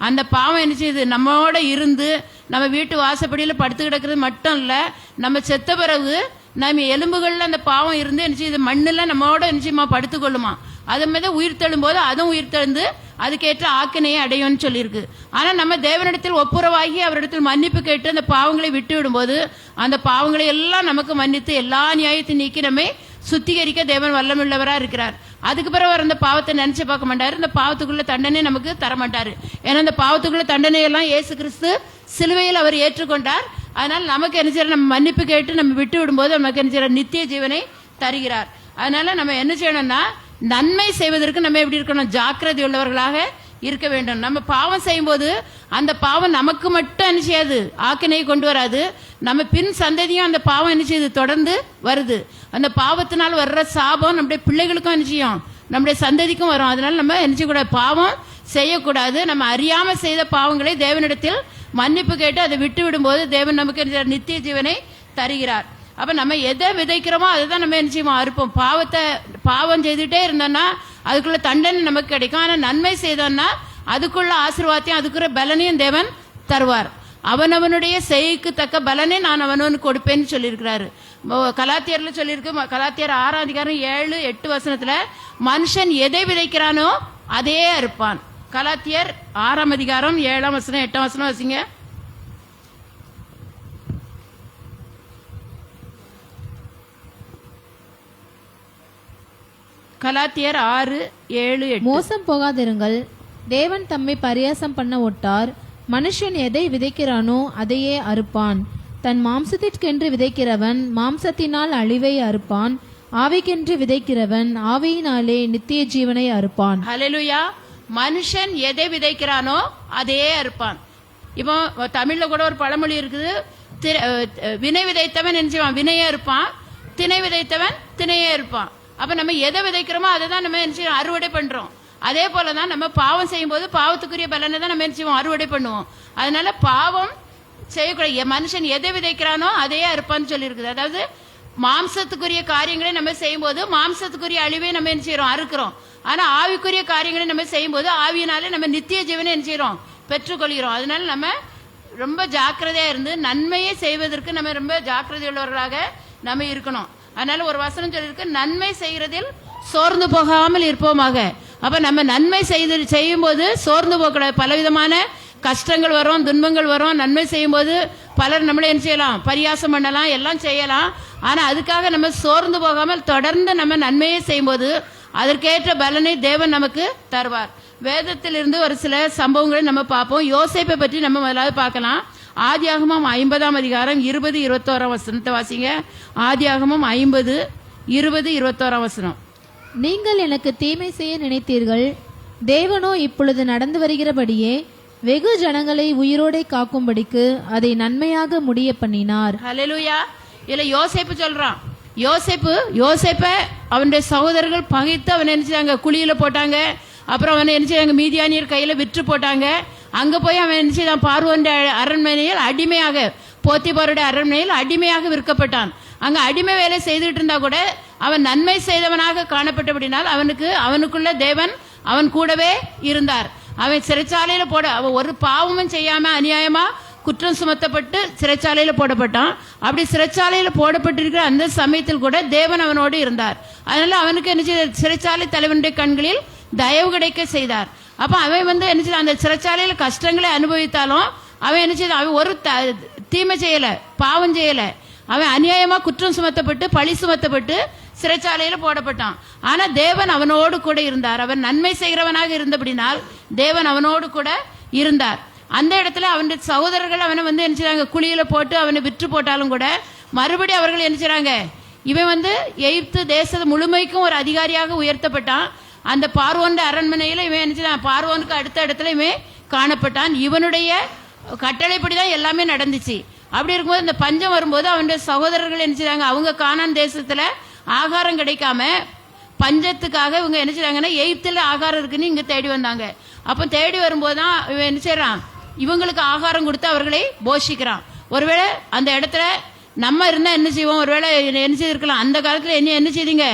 அந்த பாவம் என்ன செய்யுது, நம்மோட இருந்து நம்ம வீட்டு வாசப்படியில் படுத்து கிடக்கிறது மட்டும் இல்லை, நம்ம செத்த பிறகு நம்ம எலும்புகள்ல அந்த பாவம் இருந்து என்ன செய்யுது, மண்ணில் நம்மோட நிச்சயமா படுத்துக்கொள்ளுமா. அது மாதிரி உயிர்த்தெழும் போது அதுவும் உயிர்த்தெழுந்து அதுக்கேற்ற ஆக்கினையை அடையும்னு சொல்லியிருக்கு. ஆனா நம்ம தேவனிடத்தில் ஒப்புரவாகி அவரிடத்தில் மன்னிப்பு கேட்டு அந்த பாவங்களை விட்டு விடும்போது அந்த பாவங்களை எல்லாம் நமக்கு மன்னித்து எல்லா நியாயத்தை நீக்கி நம்மை சுத்திகரிக்க தேவன் வல்லமுள்ளவரா இருக்கிறார். அதுக்கு பிறகு அவர் அந்த பாவத்தை நினைச்சு பார்க்க மாட்டாரு, இந்த பாவத்துக்குள்ள தண்டனை நமக்கு தர மாட்டாரு. ஏன்னா அந்த பாவத்துக்குள்ள தண்டனை எல்லாம் இயேசு கிறிஸ்து சிலுவையில் அவர் ஏற்றுக்கொண்டார். அதனால நமக்கு என்ன செய்யற, நம்ம மன்னிப்பு கேட்டு நம்ம விட்டு விடும்போது நமக்கு என்ன செய்யற, நித்திய ஜீவனை தருகிறார். அதனால நம்ம என்ன செய்யணும்னா, நன்மை செய்வதற்கு நம்ம எப்படி இருக்கணும், ஜாக்கிரதை உள்ளவர்களாக இருக்க வேண்டும். நம்ம பாவம் செய்யும் போது அந்த பாவம் நமக்கு மட்டும் என்ன செய்யாது, ஆக்கினையை கொண்டு வராது, நம்ம பின் சந்ததியும் அந்த பாவம் என்ன செய்யுது, தொடர்ந்து வருது. அந்த பாவத்தினால் வர்ற சாபம் நம்முடைய பிள்ளைகளுக்கும் என்ன செய்யும், நம்முடைய சந்ததிக்கும் வரும். அதனால நம்ம என்ன செய்யக்கூடாது, பாவம் செய்யக்கூடாது. நம்ம அறியாம செய்த பாவங்களை தேவனிடத்தில் மன்னிப்பு கேட்டு அதை விட்டு விடும்போது தேவன் நமக்கு நித்திய ஜீவனை தருகிறார். அப்ப நம்ம எதை விதைக்கிறோமோ அதை தான் நம்ம என்ன செய்வோம், அறுப்போம். பாவம் செய்துட்டே இருந்தோம்னா அதுக்குள்ள தண்டனை நமக்கு கிடைக்கும். ஆனா நன்மை செய்தோம்னா அதுக்குள்ள ஆசீர்வாதத்தையும் அதுக்குள்ள பலனையும் தேவன் தருவார். அவனவனுடைய செய்கைக்கு தக்க பலனை நான் அவனவனுக்கு கொடுப்பேன்னு சொல்லியிருக்கிறாரு. கலாத்தியர்ல சொல்லியிருக்கு, கலாத்தியர் 6:7-8 மனுஷன் எதை விதைக்கிறானோ அதே அறுப்பான். கலாத்தியர் 6:7-8 வசிங்க. கலாத்தியர் 6:7-8. மோசம் போகாதிருங்கள், தேவன் தம்மை பரியாசம் பண்ண ஒட்டார். மனுஷன் எதை விதைக்கிறானோ அதையே அறுப்பான். தன் மாம்சத்திற்கென்று விதைக்கிறவன் மாம்சத்தினால் அழிவை அறுப்பான், ஆவிக்கென்று விதைக்கிறவன் ஆவியினாலே நித்திய ஜீவனை அறுப்பான். ஹல்லேலூயா. மனுஷன் எதை விதைக்கிறானோ அதையே அறுப்பான். இப்போ தமிழ்ல கூட ஒரு பழமொழி இருக்குது, வினை விதைத்தவன் என்ன செய்வான், வினையே இருப்பான், திணை விதைத்தவன் திணையே இருப்பான். அப்ப நம்ம எதை விதைக்கிறோமோ அதை தான் நம்ம என்ன செய்வோம், அறுவடை பண்றோம். அதே போலதான் நம்ம பாவம் செய்யும் போது பாவத்துக்குரிய பலனை தான் நம்ம என்ன செய்வோம், அறுவடை பண்ணுவோம். அதனால பாவம் செய்யக்கூடாது. மனுஷன் எதை விதைக்கிறானோ அதையே அறுப்பான்னு சொல்லி இருக்குது. அதாவது மாம்சத்துக்குரிய காரியங்களை நம்ம செய்யும் போது மாம்சத்துக்குரிய அழிவை நம்ம என்ன செய்யறோம், அறுக்கிறோம். ஆனா ஆவிக்குரிய காரியங்களை நம்ம செய்யும் போது ஆவியினாலே நம்ம நித்திய ஜீவனை என்ன செய்யறோம், பெற்றுக்கொள்கிறோம். அதனால நம்ம ரொம்ப ஜாக்கிரதையா இருந்து நன்மையை செய்வதற்கு நம்ம ரொம்ப ஜாக்கிரதை உள்ளவர்களாக நம்ம இருக்கணும். அதனால ஒரு வசனம் சொல்லியிருக்கு, நன்மை செய்கிறதில் சோர்ந்து போகாமல் இருப்போமாக. அப்ப நம்ம நன்மை செய்யும் போது சோர்ந்து போகக்கூடாது. பலவிதமான கஷ்டங்கள் வரும், துன்பங்கள் வரும். நன்மை செய்யும்போது பலர் நம்மளை என்ன செய்யலாம், பரியாசம் பண்ணலாம், எல்லாம் செய்யலாம். ஆனால் அதுக்காக நம்ம சோர்ந்து போகாமல் தொடர்ந்து நம்ம நன்மையை செய்யும்போது அதற்கேற்ற பலனை தேவன் நமக்கு தருவார். வேதத்திலிருந்து ஒரு சில சம்பவங்களை நம்ம பார்ப்போம். யோசேப்பை பற்றி நம்ம முதலாவது பார்க்கலாம். ஆதியாகமம் 50ஆம் அதிகாரம் 20-21 வசனத்தை வாசிங்க. ஆதியாகமம் 50:20-21 வசனம். நீங்கள் எனக்கு தீமை செய்ய நினைத்தீர்கள், தேவனோ இப்பொழுது நடந்து வருகிறபடியே வெகு ஜனங்களை உயிரோடே காக்கும்படிக்கு அதை நன்மையாக முடிய பண்ணினார். ஹல்லேலூயா. இல்ல யோசேப்பு சொல்றான். யோசேப்பை அவனுடைய சகோதரர்கள் பகைத்து அவனை நினைச்சாங்க, குழியில போட்டாங்க. அப்புறம் அவனை நினைச்சாங்க மீதியானியர் கையில விற்று போட்டாங்க. அங்க போய் அவன் நினைச்சான் பார்வோன் அரண்மனையில் அடிமையாக, போத்திபாருடைய அரண்மனையில் அடிமையாக விற்கப்பட்டான். அங்க அடிமை வேலை செய்துகிட்டு இருந்தா கூட அவன் நன்மை செய்தவனாக காணப்பட்டபடினால் அவனுக்குள்ள தேவன் அவன் கூடவே இருந்தார். அவன் சிறைச்சாலையில அவன் ஒரு பாவமும் செய்யாம அநியாயமா குற்றம் சுமத்தப்பட்டு சிறைச்சாலையில போடப்பட்டான். அப்படி சிறைச்சாலையில போடப்பட்டிருக்கிற அந்த சமயத்தில் கூட தேவன் அவனோடு இருந்தார். அதனால அவனுக்கு என்ன சிறைச்சாலை தலைவனுடைய கண்களில் தயவு கிடைக்க செய்தார். அப்ப அவன் என்ன அந்த சிறைச்சாலையில கஷ்டங்களை அனுபவித்தாலும் அவன் என்ன அவன் ஒரு தீமை செய்யல, பாவம் செய்யல. அவன் அநியாயமா குற்றம் சுமத்தப்பட்டு பழி சுமத்தப்பட்டு சிறைச்சாலையில போடப்பட்டான். ஆனா தேவன் அவனோடு கூட இருந்தார். அவன் நன்மை செய்கிறவனாக இருந்தபடினால் தேவன் அவனோடு கூட இருந்தார். அந்த இடத்துல அவனுடைய சகோதரர்கள் அவனை என்ன செய்றாங்க, குழியில போட்டு அவனை விற்று போட்டாலும் கூட மறுபடியும் அவர்கள் என்ன செய்றாங்க, இவன் எகிப்து தேச முழுமைக்கும் ஒரு அதிகாரியாக உயர்த்தப்பட்டான். அந்த பார்வோன் அரண்மனையில இவன் என்ன செய்றான், பார்வோனுக்கு அடுத்த இடத்துல இவன் காணப்பட்டான். இவனுடைய கட்டளைப்படிதான் எல்லாமே நடந்துச்சு. அப்படி இருக்கும்போது இந்த பஞ்சம் வரும்போது அவனுடைய சகோதரர்கள் என்ன செய்றாங்க, அவங்க கானான் தேசத்துல ஆகாரம் கிடைக்காம பஞ்சத்துக்காக இவங்க என்ன செய்றாங்கன்னா எகிப்துல ஆகாரம் இருக்குன்னு இங்க தேடி வந்தாங்க. அப்ப தேடி வரும்போது தான் இவன் என்ன செய்யறான், இவங்களுக்கு ஆகாரம் கொடுத்து அவர்களை போஷிக்கிறான். ஒருவேளை அந்த இடத்துல நம்ம இருந்தா என்ன செய்வோம், ஒருவேளை என்ன செய்திருக்கலாம், அந்த காலத்துல என்ன செய்தீங்க,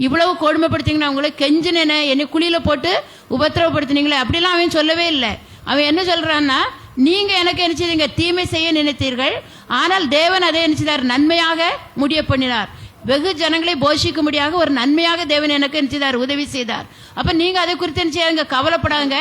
இவ்வளவு கொடுமைப்படுத்திங்கன்னா அவங்களை கெஞ்சினேனே, என்னை குழியில போட்டு உபத்திரவப்படுத்தினீங்களே, அப்படிலாம் அவன் சொல்லவே இல்லை. அவன் என்ன சொல்றான்னா, நீங்க எனக்கு என்ன செய்தீங்க, தீமை செய்ய நினைத்தீர்கள், ஆனால் தேவன் அதை என்ன செய்தார், நன்மையாக முடிய பண்ணினார். வெகு ஜனங்களை போஷிக்கும்படியாக ஒரு நன்மையாக தேவன் எனக்கு என்ன செய்தார், உதவி செய்தார். அப்ப நீங்க அதை குறித்து என்ன செய்யாங்க, கவலைப்படாங்க.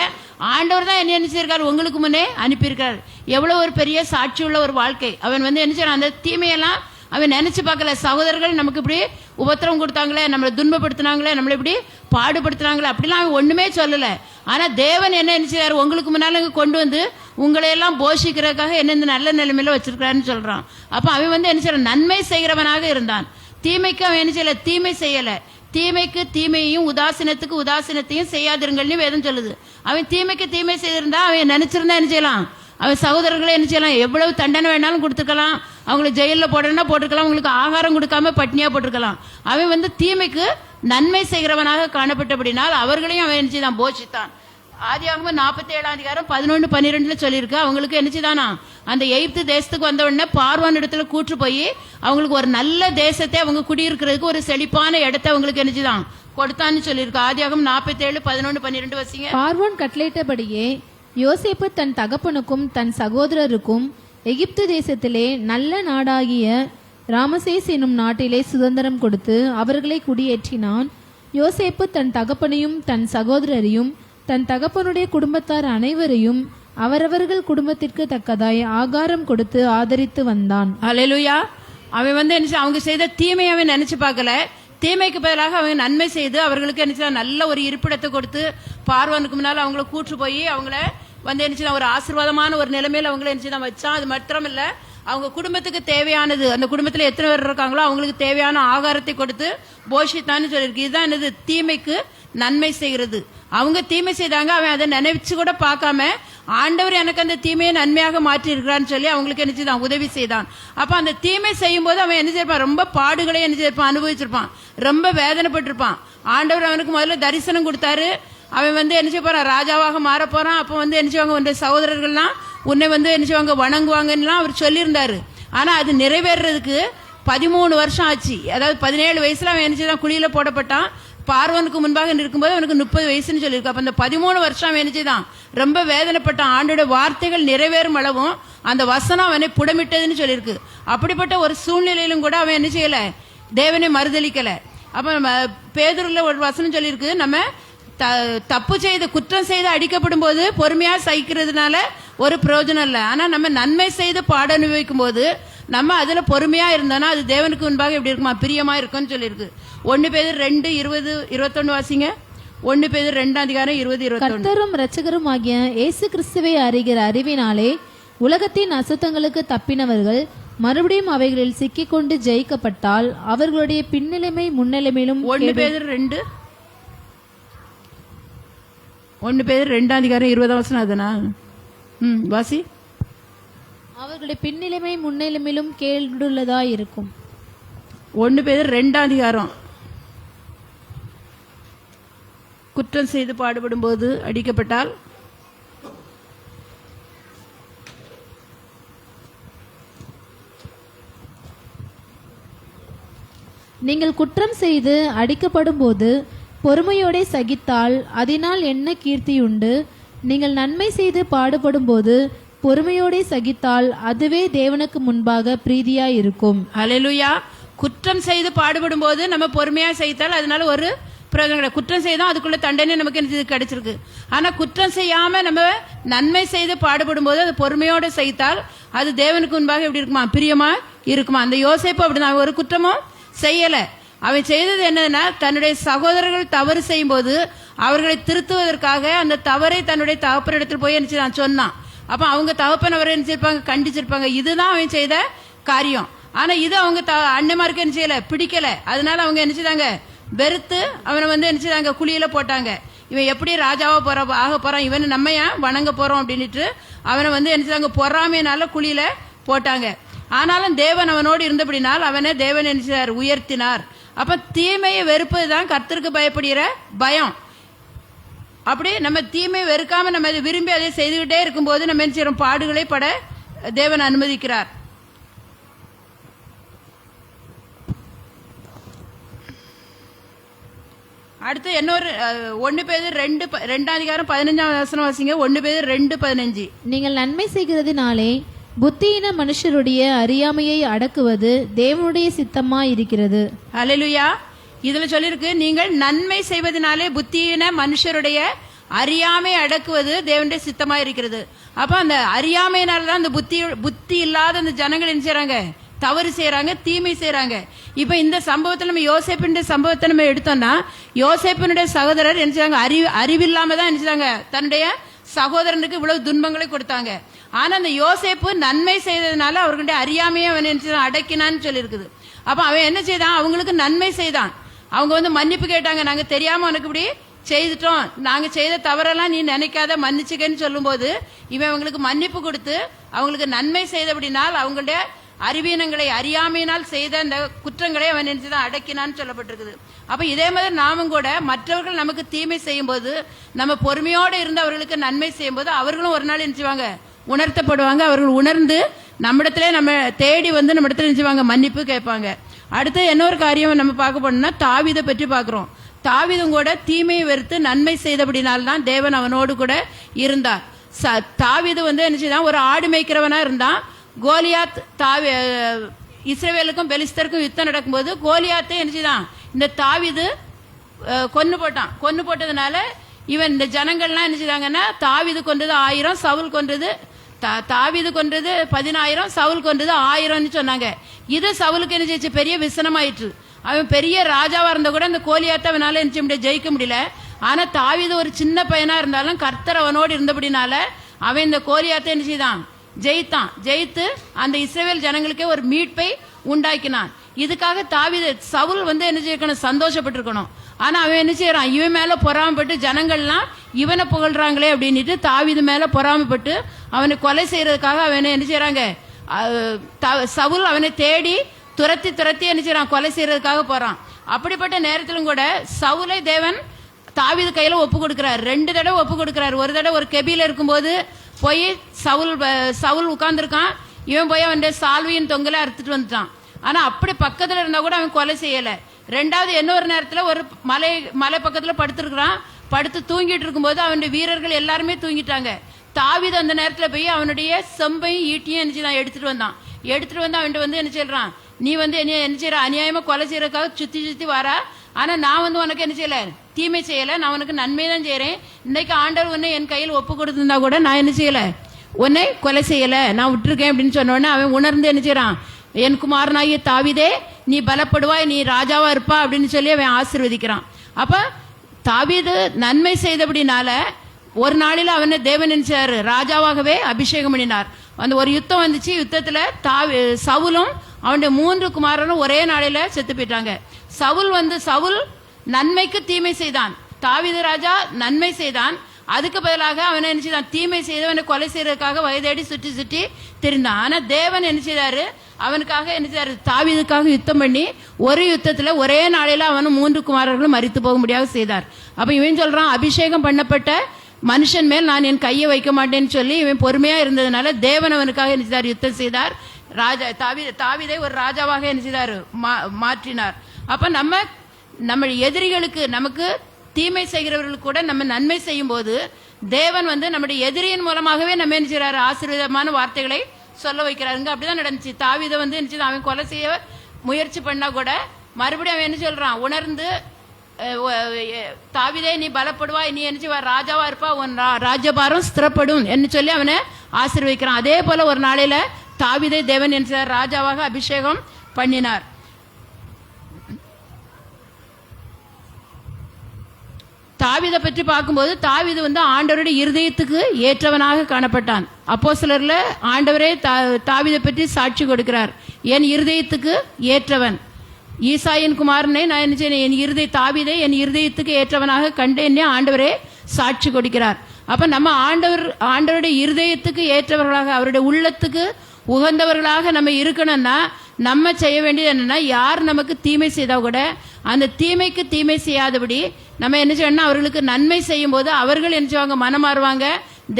ஆண்டவர் தான் என்ன செய்யிருக்காரு, உங்களுக்கு முன்னே அனுப்பியிருக்காரு. எவ்வளவு ஒரு பெரிய சாட்சி உள்ள ஒரு வாழ்க்கை. அவன் என்ன செய்யறான், அந்த தீமையெல்லாம் அவன் நினைச்சு பார்க்கல. சகோதரர்கள் நமக்கு இப்படி உபத்திரம் கொடுத்தாங்களே, நம்மளை துன்பப்படுத்தினாங்களே, நம்மளை இப்படி பாடுபடுத்தினாங்களே, அப்படிலாம் அவன் ஒண்ணுமே சொல்லல. ஆனா தேவன் என்ன செய்யாரு, உங்களுக்கு முன்னால கொண்டு வந்து உங்களை எல்லாம் போஷிக்கிறதுக்காக என்ன இந்த நல்ல நிலைமையில வச்சிருக்கிறான்னு சொல்றான். அப்ப அவன் என்ன செய்யறான், நன்மை செய்கிறவனாக இருந்தான். தீமைக்கு அவன் என்ன செய்யல, தீமை செய்யல. தீமைக்கு தீமையையும் உதாசீனத்துக்கு உதாசீனத்தையும் செய்யாதிருங்கள்னு வேதம் சொல்லுது. அவன் தீமைக்கு தீமை செய்திருந்தா அவன் நினைச்சிருந்தா என்ன செய்யலாம், அவன் சகோதரர்களை என்ன செய்யலாம், எவ்வளவு தண்டனை வேணாலும் கொடுத்துக்கலாம், அவங்களை ஜெயிலில் போடணும்னா போட்டுக்கலாம், அவங்களுக்கு ஆகாரம் கொடுக்காம பட்னியா போட்டிருக்கலாம். அவன் தீமைக்கு நன்மை செய்கிறவனாக காணப்பட்டபடினால் அவர்களையும் அவன் என்ன செய்தான், போஷித்தான். ஆதியாகமம் 47ஆம் அதிகாரம் 11-12 சொல்லியிருக்கு. அவங்களுக்கு என்ன செய்தானா, அந்த எகிப்து தேசத்துக்கு வந்த உடனே பார்வோன் இடத்துல கூட்டு போய் அவங்களுக்கு ஒரு நல்ல தேசத்தை அவங்க குடியிருக்கிறதுக்கு ஒரு செழிப்பான இடத்தை அவங்களுக்கு என்ன செய்தான், கொடுத்தான்னு சொல்லியிருக்கு. ஆதியாகமம் 47:11-12 வசிங்க. பார்வோன் கட்டளையிட்டபடியே யோசேப்பு தன் தகப்பனுக்கும் தன் சகோதரருக்கும் எகிப்து தேசத்திலே நல்ல நாடாகிய ராமசேஸ் என்னும் நாட்டிலே சுதந்திரம் கொடுத்து அவர்களை குடியேற்றினான். யோசேப்பு தன் தகப்பனையும் தன் சகோதரரையும் தன் தகப்பனுடைய குடும்பத்தார் அனைவரையும் அவரவர்கள் குடும்பத்திற்கு தக்கதாய் ஆகாரம் கொடுத்து ஆதரித்து வந்தான். அல்லேலூயா. அவன் என்ன அவங்க செய்த தீமையை அவன் நினைச்சு பார்க்கல. தீமைக்கு பதிலாக அவன் நன்மை செய்து அவர்களுக்கு என்ன நல்ல ஒரு இருப்பிடத்தை கொடுத்து பார்வனுக்கு முன்னால் அவங்கள கூட்டு போய் அவங்கள என்ன ஒரு ஆசீர்வாதமான ஒரு நிலைமையில அவங்கள என்ன வச்சான். அது மாத்திரம் இல்ல, அவங்க குடும்பத்துக்கு தேவையானது, அந்த குடும்பத்துல எத்தனை பேர் இருக்காங்களோ அவங்களுக்கு தேவையான ஆகாரத்தை கொடுத்து போஷித்தான்னு சொல்லியிருக்கு. இதுதான் என்னது, தீமைக்கு நன்மை செய்கிறது. அவங்க தீமை செய்தாங்க, அவன் அதை நினைச்சு கூட பார்க்காம ஆண்டவர் எனக்கு அந்த தீமையை நன்மையாக மாற்றி இருக்கிறான்னு சொல்லி அவங்களுக்கு என்ன செய்தான், உதவி செய்தான். அப்ப அந்த தீமை செய்யும் போது அவன் என்ன செய்வான், ரொம்ப பாடுகளை என்ன செய்வான், அனுபவிச்சிருப்பான், ரொம்ப வேதனைப்பட்டிருப்பான். ஆண்டவர் அவனுக்கு முதல்ல தரிசனம் கொடுத்தாரு. அவன் என்ன செய்ய போறான், ராஜாவாக மாற போறான். அப்ப என்ன செய்வாங்க, உன்னுடைய சகோதரர்கள்லாம் உன்னை என்ன செய்வாங்க, வணங்குவாங்கன்னு அவர் சொல்லியிருந்தாரு. ஆனா அது நிறைவேறதுக்கு 13 வருஷம் ஆச்சு. அதாவது 17 வயசுல அவன் என்ன செய்தான், குழியில போடப்பட்டான். பார்வனுக்கு முன்பாக இருக்கும்போது அவனுக்கு 30 வயசுன்னு சொல்லியிருக்கு. அப்ப அந்த 13 வருஷம் அவன் என்ன செய்தான், ரொம்ப வேதனைப்பட்டான். ஆண்டோட வார்த்தைகள் நிறைவேறும் அளவும் அந்த வசனம் அவனை புடமிட்டதுன்னு சொல்லியிருக்கு. அப்படிப்பட்ட ஒரு சூழ்நிலையிலும் கூட அவன் என்ன செய்யல, தேவனை மறுதலிக்கல. அப்ப நம்ம பேதுருல ஒரு வசனம் சொல்லியிருக்கு, நம்ம தப்பு செய்து குற்றம் செய்து அடிக்கப்படும் போது பொறுமையா சகிக்கிறதுனால ஒரு பிரயோஜனம் இல்லை. ஆனால் நம்ம நன்மை செய்து பாட அனுபவிக்கும் போது நம்ம அதில் பொறுமையாக இருந்தோன்னா அது தேவனுக்கு முன்பாக எப்படி இருக்குமா, பிரியமாக இருக்குன்னு சொல்லியிருக்கு. 1 Péதுரு 2:20-21 வாசிங்க. 1 Péதுரு 2:20-21. கர்த்தரும் இரட்சகரும் ஆகிய இயேசு கிறிஸ்துவை அறிகிற அறிவினாலே உலகத்தின் அசுத்தங்களுக்கு தப்பினவர்கள் மறுபடியும் அவைகளில் சிக்கிக்கொண்டு ஜெயிக்கப்பட்டால் அவர்களுடைய பின்னிலைமை முன்னிலைமையிலும் 1 Péதுரு 2:20 அதனா வாசி. அவர்களுடைய பின்னிலைமை முன்னிலைமையிலும் கேடுள்ளதாய் இருக்கும். 1 Péதுரு 2 குற்றம் செய்து பாடுபடும் போது அடிக்கப்பட்டால் நீங்கள் குற்றம் செய்து அடிக்கப்படும் போது பொறுமையோடே சகித்தால் அதனால் என்ன கீர்த்தியுண்டு? நீங்கள் நன்மை செய்து பாடுபடும் போது பொறுமையோடே சகித்தால் அதுவே தேவனுக்கு முன்பாக பிரீதியாய் இருக்கும். ஹல்லேலூயா. குற்றம் செய்து பாடுபடும் போது நம்ம பொறுமையாக சகித்தால் அதனால ஒரு பிரயோஜனம் கிடையாது. குற்றம் செய்தோம், அதுக்குள்ள தண்டனை நமக்கு என்ன கிடைச்சிருக்கு. ஆனால் குற்றம் செய்யாம நம்ம நன்மை செய்து பாடுபடும் போது அது பொறுமையோடு சகித்தால் அது தேவனுக்கு முன்பாக எப்படி இருக்குமா, பிரியமா இருக்குமா. அந்த யோசேப்பு அப்படிதான், ஒரு குற்றமும் செய்யலை. அவன் செய்தது என்னன்னா, தன்னுடைய சகோதரர்கள் தவறு செய்யும் போது அவர்களை திருத்துவதற்காக அந்த தவறை தன்னுடைய தகப்பனிடத்தில் போய் என்ன சொன்னான். அப்ப அவங்க தகப்பன் அவரை நினைச்சிருப்பாங்க, கண்டிச்சிருப்பாங்க. இதுதான் அவன் செய்த காரியம். ஆனா இது அவங்க அண்ணமாருக்கு என்ன செய்யல, பிடிக்கல. அதனால அவங்க என்ன செய்தாங்க, வெறுத்து அவனை வந்து என்ன செய்தாங்க, குழியில போட்டாங்க. இவன் எப்படி ராஜாவா ஆக போறான், இவன் நம்ம ஏன் வணங்க போறோம் அப்படின்ட்டு அவனை வந்து என்ன செய்தாங்க, பொறாமையினால குழியில போட்டாங்க. ஆனாலும் தேவன் அவனோடு இருந்தபடினால் அவனை தேவன் என்ன செய்தார், உயர்த்தினார். அப்ப தீமையை வெறுப்பது தான் கர்த்தருக்கு பயப்படுகிற பயம். அப்படி நம்ம தீமையை வெறுக்காம நம்ம விரும்பி அதை செய்துகிட்டே இருக்கும்போது நம்ம என்ன செய்யறோம், பாடுகளை பட தேவன் அனுமதிக்கிறார். அடுத்து இன்னொரு 1 Péதுரு 2:15 வாசிங்க. 1 Péதுரு 2:15. நீங்கள் நன்மை செய்கிறதுனாலே புத்தியின மனுஷருடைய அறியாமையை அடக்குவது தேவனுடைய சித்தமாய் இருக்கிறது. ஹல்லேலூயா. இதுல சொல்லிருக்கு, நீங்கள் நன்மை செய்வதனாலே புத்தியின மனுஷருடைய அறியாமை அடக்குவது தேவனுடைய சித்தமா இருக்கிறது. அப்ப அந்த அறியாமையினால்தான் அந்த புத்தி இல்லாத அந்த ஜனங்கள் என்ன செய்யறாங்க, தவறு செய்யறாங்க, தீமை செய்யறாங்க. இப்ப இந்த சம்பவத்தில் நம்ம யோசேப்பினுடைய சம்பவத்தை நம்ம எடுத்தோம்னா, யோசேப்பினுடைய சகோதரர் என்ன செய்றாங்க, அறிவில்லாம தான் என்ன செய்றாங்க, தன்னுடைய சகோதரனுக்கு இவ்வளவு துன்பங்களை கொடுத்தாங்க. ஆனா அந்த யோசேப்பு நன்மை செய்ததுனால அவர்களுடைய அறியாமையை அவன் என்ன அடக்கினான்னு சொல்லி இருக்குது. அப்ப அவன் என்ன செய்தான், அவங்களுக்கு நன்மை செய்தான். அவங்க வந்து மன்னிப்பு கேட்டாங்க, நாங்க தெரியாம உனக்கு இப்படி செய்துட்டோம், நாங்க செய்த தவறெல்லாம் நீ நினைக்காத, மன்னிச்சுக்கன்னு சொல்லும் போது இவன் அவங்களுக்கு மன்னிப்பு கொடுத்து அவங்களுக்கு நன்மை செய்தபடினால் அவங்களுடைய அறிவீனங்களை அறியாமையினால் செய்த அந்த குற்றங்களை அவன் நினைச்சுதான் அடக்கினான்னு சொல்லப்பட்டிருக்குது. அப்ப இதே மாதிரி நாமும் கூட மற்றவர்கள் நமக்கு தீமை செய்யும் போது நம்ம பொறுமையோடு இருந்து அவர்களுக்கு நன்மை செய்யும் போது அவர்களும் ஒரு நாள் நினைச்சுவாங்க, உணர்த்தப்படுவாங்க. அவர்கள் உணர்ந்து நம்மிடத்திலே நம்ம தேடி வந்து நம்ம இடத்துல நினைச்சுவாங்க, மன்னிப்பு கேட்பாங்க. அடுத்து இன்னொரு காரியம் நம்ம பார்க்க போனோம்னா, தாவீதை பற்றி பார்க்கிறோம். தாவீதும் கூட தீமையை வெறுத்து நன்மை செய்தபடினால்தான் தேவன் அவனோடு கூட இருந்தார். தாவீது வந்து என்ன செய்தான், ஒரு ஆடு மேய்க்கிறவனா இருந்தான். கோலியாத் இஸ்ரவேலுக்கும் பெலிஸ்தருக்கும் யுத்தம் நடக்கும்போது கோலியாத்தை என்ன செய்தான், இந்த தாவீது கொன்னு போட்டான். கொன்னு போட்டதுனால இவன் இந்த ஜனங்கள்லாம் என்ன செய்தாங்கன்னா, தாவீது கொன்றது 1000, சவுல் கொன்றது தாவீது கொன்றது 10000, சவுல் கொன்றது 1000 சொன்னாங்க. இது சவுலுக்கு என்ன செய்ச்சு, பெரிய விசனமாயிற்று. அவன் பெரிய ராஜாவா இருந்தா கூட அந்த கோலியாத்தை அவனால என்ன செய்ய முடியாது, ஜெயிக்க முடியல. ஆனா தாவீது ஒரு சின்ன பையனா இருந்தாலும் கர்த்தர் அவனோடு இருந்தபடினால அவன் இந்த கோலியாத்தை என்ன செய்தான், ஜெயித்தான். ஜெயித்து அந்த இஸ்ரவேல் ஜனங்களுக்கே ஒரு மீட்பை உண்டாக்கினான். இதுக்காக தாவீது சவுல் வந்து என்ன செய்யணும், சந்தோஷப்பட்டிருக்கணும். ஆனா அவன் என்ன செய்யறான், இவன் மேல பொறாமப்பட்டு ஜனங்கள்லாம் இவனை புகழ்றாங்களே அப்படின்ட்டு தாவீது மேல பொறாமப்பட்டு அவனை கொலை செய்யறதுக்காக அவனை என்ன செய்யறாங்க, சவுல் அவனை தேடி துரத்தி என்ன செய்யறான், கொலை செய்யறதுக்காக போறான். அப்படிப்பட்ட நேரத்திலும் கூட சவுலை தேவன் தாவீது கையில ஒப்பு கொடுக்கிறார். 2 தடவை ஒப்பு கொடுக்கிறார். ஒரு தடவை ஒரு கெபியில இருக்கும்போது போய் சவுல் உட்கார்ந்துருக்கான். இவன் போய் அவனுடைய சால்வியின் தொங்கலை அறுத்துட்டு வந்துட்டான். ஆனா அப்படி பக்கத்துல இருந்தா கூட அவன் கொலை செய்யல. 2வது இன்னொரு நேரத்துல ஒரு மலை பக்கத்துல படுத்திருக்கிறான். படுத்து தூங்கிட்டு இருக்கும்போது அவனுடைய வீரர்கள் எல்லாருமே தூங்கிட்டாங்க. தாவீது அந்த நேரத்துல போய் அவனுடைய செம்பையும் ஈட்டியும் என்ன எடுத்துட்டு வந்தான். எடுத்துட்டு வந்து அவன்கிட்ட வந்து என்ன சொல்றான், நீ வந்து என்ன செய்யற, அநியாயமா கொலை செய்யறதுக்காக சுத்தி வாரா. ஆனா நான் வந்து உனக்கு என்ன செய்யல, தீமை செய்யல, நான் உனக்கு நன்மை தான் செய்யறேன். இன்னைக்கு ஆண்டவர் உன்னை என் கையில் ஒப்பு கொடுத்திருந்தா கூட நான் என்ன செய்யல, உன்னை கொலை செய்யலை, நான் விட்டுருக்கேன் அப்படின்னு சொன்ன உடனே அவன் உணர்ந்து என்ன செய்றான், என் குமாரனாகிய தாவீதே நீ பலப்படுவாய், நீ ராஜாவா இருப்பா அப்படின்னு சொல்லி அவன் ஆசீர்வதிக்கிறான். அப்ப தாவீது நன்மை செய்தபடினால ஒரு நாளில் அவனை தேவன் நினைச்சாரு ராஜாவாகவே அபிஷேகம் பண்ணினார். அந்த ஒரு யுத்தம் வந்துச்சு. யுத்தத்துல சவுலும் அவனுடைய 3 குமாரனும் ஒரே நாளில செத்து போயிட்டாங்க. சவுல் நன்மைக்கு தீமை செய்தான். தாவீது ராஜா நன்மை செய்தான். அதுக்கு பதிலாக அவனை என்ன செய்தான், தீமை செய்தவனை கொலை செய்யறதுக்காக வயதேடி சுற்றி சுற்றி திரிந்தான். ஆனா தேவன் என்ன செய்தாரு, அவனுக்காக என்ன செய்தாரு, தாவீதுக்காக யுத்தம் பண்ணி ஒரு யுத்தத்துல ஒரே நாளில அவனும் 3 குமாரர்களும் மரித்து போக முடியாது செய்தார். அப்ப இவன் சொல்றான், அபிஷேகம் பண்ணப்பட்ட மனுஷன் மேல் நான் என் கையை வைக்க மாட்டேன்னு சொல்லி இவன் பொறுமையா இருந்ததுனால தேவன் அவனுக்காக என்ன செய்தார், யுத்தம் செய்தார். தாவீதை ஒரு ராஜாவாக என்ன செய்தார், மாற்றினார். அப்ப நம்ம எதிரிகளுக்கு, நமக்கு தீமை செய்கிறவர்களுக்கு கூட நம்ம நன்மை செய்யும் போது தேவன் நம்முடைய எதிரியின் மூலமாகவே நம்ம என்ன செய்யறாரு, ஆசீர்வாதமான வார்த்தைகளை சொல்ல வைக்கிறாருங்க. அப்படிதான் நடந்துச்சு. தாவீதை என்ன செய்ய, அவன் கொலை செய்ய முயற்சி பண்ணா கூட மறுபடியும் அவன் என்ன சொல்றான், உணர்ந்து தாவீதே நீ பலப்படுவாய், நீ என்ன செய்வா, ராஜாவா இருப்பா, உன் ராஜ்யபாரம் ஸ்திரப்படும் என்று சொல்லி அவனை ஆசீர்வதிக்கிறான். அதே போல ஒரு நாளையில தாவீதை தேவன் என்ன ராஜாவாக அபிஷேகம் பண்ணினார். தாவீதை பற்றி பார்க்கும்போது தாவீது ஆண்டவருடைய இருதயத்துக்கு ஏற்றவனாக காணப்பட்டான். அப்போஸ்தலர்ல ஆண்டவரே தாவீதை பற்றி சாட்சி கொடுக்கிறார், என் இருதயத்துக்கு ஏற்றவன். ஈசாயின் குமாரனை நான் என்ன செய்யணும், தாவீதை என் இருதயத்துக்கு ஏற்றவனாக கண்டேன்னே ஆண்டவரே சாட்சி கொடுக்கிறார். அப்ப நம்ம ஆண்டவருடைய இருதயத்துக்கு ஏற்றவர்களாக, அவருடைய உள்ளத்துக்கு உகந்தவர்களாக நம்ம இருக்கணும்னா நம்ம செய்ய வேண்டியது என்னன்னா, யார் நமக்கு தீமை செய்தா கூட அந்த தீமைக்கு தீமை செய்யாதபடி நம்ம என்ன செய்யணும்னா, அவர்களுக்கு நன்மை செய்யும் போது அவர்கள் என்ன செய்வாங்க, மனமாறுவாங்க,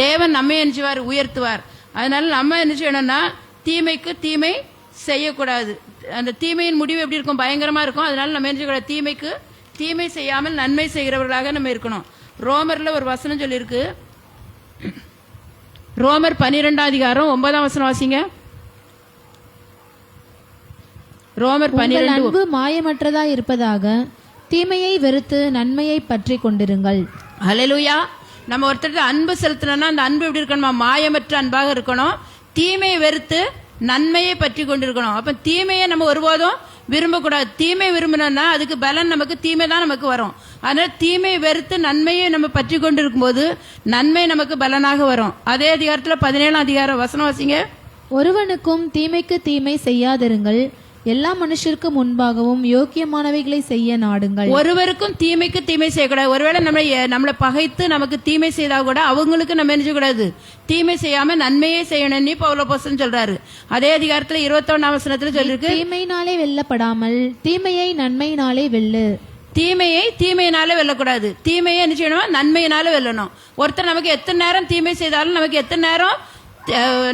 தேவன் நம்ம என்ன செய்வார், உயர்த்துவார். அதனால நம்ம என்ன செய்யணும்னா, தீமைக்கு தீமை செய்யக்கூடாது. அந்த தீமையின் முடிவு எப்படி இருக்கும், பயங்கரமா இருக்கும். அதனால நம்ம என்ன செய்யக்கூடாது, தீமைக்கு தீமை செய்யாமல் நன்மை செய்கிறவர்களாக நம்ம இருக்கணும். ரோமர்ல ஒரு வசனம் சொல்லியிருக்கு, ரோமர் 12 அதிகாரம் 9ஆம் வசனம் வாசிங்க. ரோமர் 12. அன்பு மாயமற்றதா இருப்பதாக தீமையை வெறுத்து நன்மையை பற்றி கொண்டிருங்கள். ஹல்லேலூயா. நம்ம ஒருத்தர் அன்பு செலுத்தணும்னா அந்த அன்பு எப்படி இருக்கணுமா, மாயமற்ற அன்பாக இருக்கணும். தீமையை வெறுத்து நன்மையை பற்றி கொண்டிருக்கணும். அப்ப தீமையை நம்ம ஒருபோதும் விரும்பக்கூடாது. தீமை விரும்பணும்னா அதுக்கு பலன் நமக்கு தீமை தான் நமக்கு வரும். அதனால தீமையை வெறுத்து நன்மையை நம்ம பற்றி கொண்டிருக்கும் போது நன்மை நமக்கு பலனாக வரும். அதே அதிகாரத்துல 17ஆம் அதிகாரம் வசனம் வாசிங்க. ஒருவனுக்கும் தீமைக்கு தீமை செய்யாதிருங்கள், எல்லா மனுஷருக்கு முன்பாகவும் யோக்கியமானவைகளை செய்ய நாடுங்கள். ஒருவருக்கும் தீமைக்கு தீமை செய்யக்கூடாது. ஒருவேளை நம்மளை பகைத்து நமக்கு தீமை செய்தா கூட அவங்களுக்கு நம்ம என்ன செய்யக்கூடாது, தீமை செய்யாம நன்மையே செய்யணும்னு பவுல் அப்போஸ்தலன் சொல்றாரு. அதே அதிகாரத்துல 21ஆம் வசனத்துல சொல்லிருக்கு, தீமையினாலே வெல்லப்படாமல் தீமையை நன்மையினாலே வெல்லு. தீமையை தீமையினால வெல்லக்கூடாது. தீமையை என்ன செய்யணும், நன்மையினால வெல்லணும். ஒருத்தர் நமக்கு எத்தனை நேரம் தீமை செய்தாலும், நமக்கு எத்தனை நேரம்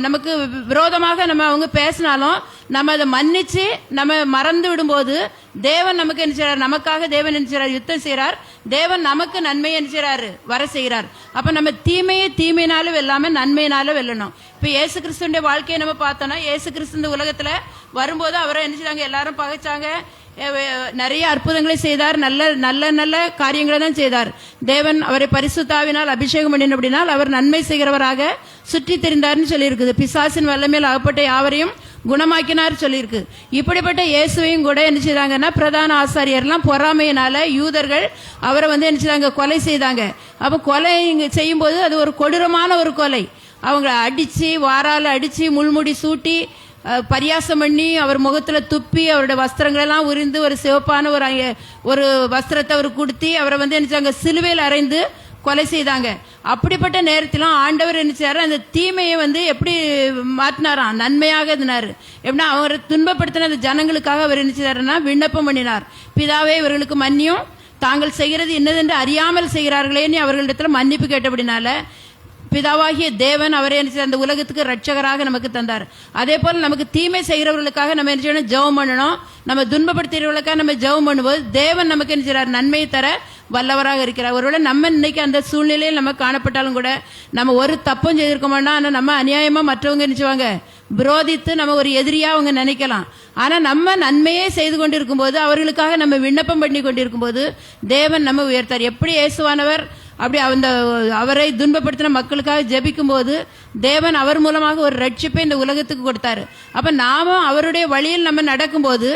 நமக்கு விரோதமாக நம்ம அவங்க பேசினாலும் நம்ம அதை மன்னிச்சு நம்ம மறந்து விடும்போது தேவன் நமக்கு என்ன செய்றார், நமக்காக தேவன் என்ன செய்றார், யுத்தம் செய்றார். தேவன் நமக்கு நன்மையை என்ன செய்றாரு, வர செய்கிறார். அப்ப நம்ம தீமையை தீமையினாலும் வெல்லாம நன்மையினால வெல்லணும். இப்ப இயேசு கிறிஸ்துடைய வாழ்க்கையை நம்ம பார்த்தோம்னா, இயேசு கிறிஸ்து இந்த உலகத்துல வரும்போது அவரை என்ன செய்றாங்க, எல்லாரும் பகைச்சாங்க. நிறைய அற்புதங்களை செய்தார், நல்ல நல்ல நல்ல காரியங்களை தான் செய்தார். தேவன் அவரை பரிசுத்த ஆவியினால் அபிஷேகம் பண்ணினபடினால் அவர் நன்மை செய்கிறவராக சுற்றி தெரிந்தார்னு சொல்லியிருக்குது. பிசாசின் வல்லமையில் அகப்பட்ட யாவரையும் குணமாக்கினார் சொல்லியிருக்கு. இப்படிப்பட்ட இயேசுவையும் கூட என்ன செய்தாங்கன்னா, பிரதான ஆசாரியர்லாம் பொறாமையினால யூதர்கள் அவரை என்ன செய்தாங்க, கொலை செய்தாங்க. அப்போ கொலை செய்யும் போது அது ஒரு கொடூரமான ஒரு கொலை. அவங்கள அடிச்சு, வாரால அடிச்சு, முள்முடி சூட்டி, பரியாசம் பண்ணி, அவர் முகத்துல துப்பி, அவருடைய வஸ்திரங்களெல்லாம் உரிந்து ஒரு சிவப்பான ஒரு வஸ்திரத்தை அவர் கொடுத்தி அவரை என்ன சிலுவையில் அறைந்து கொலை செய்தாங்க. அப்படிப்பட்ட நேரத்திலும் ஆண்டவர் என்ன செய்யாரு, அந்த தீமையை எப்படி மாற்றினாராம், நன்மையாக இருந்தாரு. எப்படின்னா, அவரை துன்பப்படுத்தின அந்த ஜனங்களுக்காக அவர் என்ன செய்யாருன்னா, விண்ணப்பம் பண்ணினார். பிதாவே இவர்களுக்கு மன்னியும், தாங்கள் செய்கிறது இன்னதென்று அறியாமல் செய்கிறார்களேன்னு அவர்களிடத்துல மன்னிப்பு கேட்டபடினால பிதாவாகிய தேவன் அவரை அந்த உலகத்துக்கு ரட்சகராக நமக்கு தந்தார். அதே போல நமக்கு தீமை செய்கிறவர்களுக்காக நம்ம என்ன செய்யணும், ஜெபம் பண்ணணும். நம்ம துன்பப்படுத்துகிறவர்களுக்காக நம்ம ஜெபம் பண்ணும்போது தேவன் நமக்கு என்ன செய்றார், நன்மையை தர வல்லவராக இருக்கிறார். ஒருவேளை நம்ம இன்னைக்கு அந்த சூழ்நிலையில் நம்ம காணப்பட்டாலும் கூட நம்ம ஒரு தப்பும் செய்திருக்க மாட்டோம். ஆனால் நம்ம அநியாயமா மற்றவங்க நினைச்சுவாங்க, விரோதித்து நம்ம ஒரு எதிரியா அவங்க நினைக்கலாம். ஆனா நம்ம நன்மையே செய்து கொண்டிருக்கும் போது, அவர்களுக்காக நம்ம விண்ணப்பம் பண்ணி கொண்டிருக்கும் போது தேவன் நம்ம உயர்த்தார். எப்படி இயேசுவானவர் அப்படி அந்த அவரை துன்பப்படுத்தின மக்களுக்காக ஜெபிக்கும் போது தேவன் அவர் மூலமாக ஒரு ரட்சிப்பை இந்த உலகத்துக்கு கொடுத்தாரு. அப்ப நாமும் அவருடைய வழியில் நம்ம நடக்கும்போது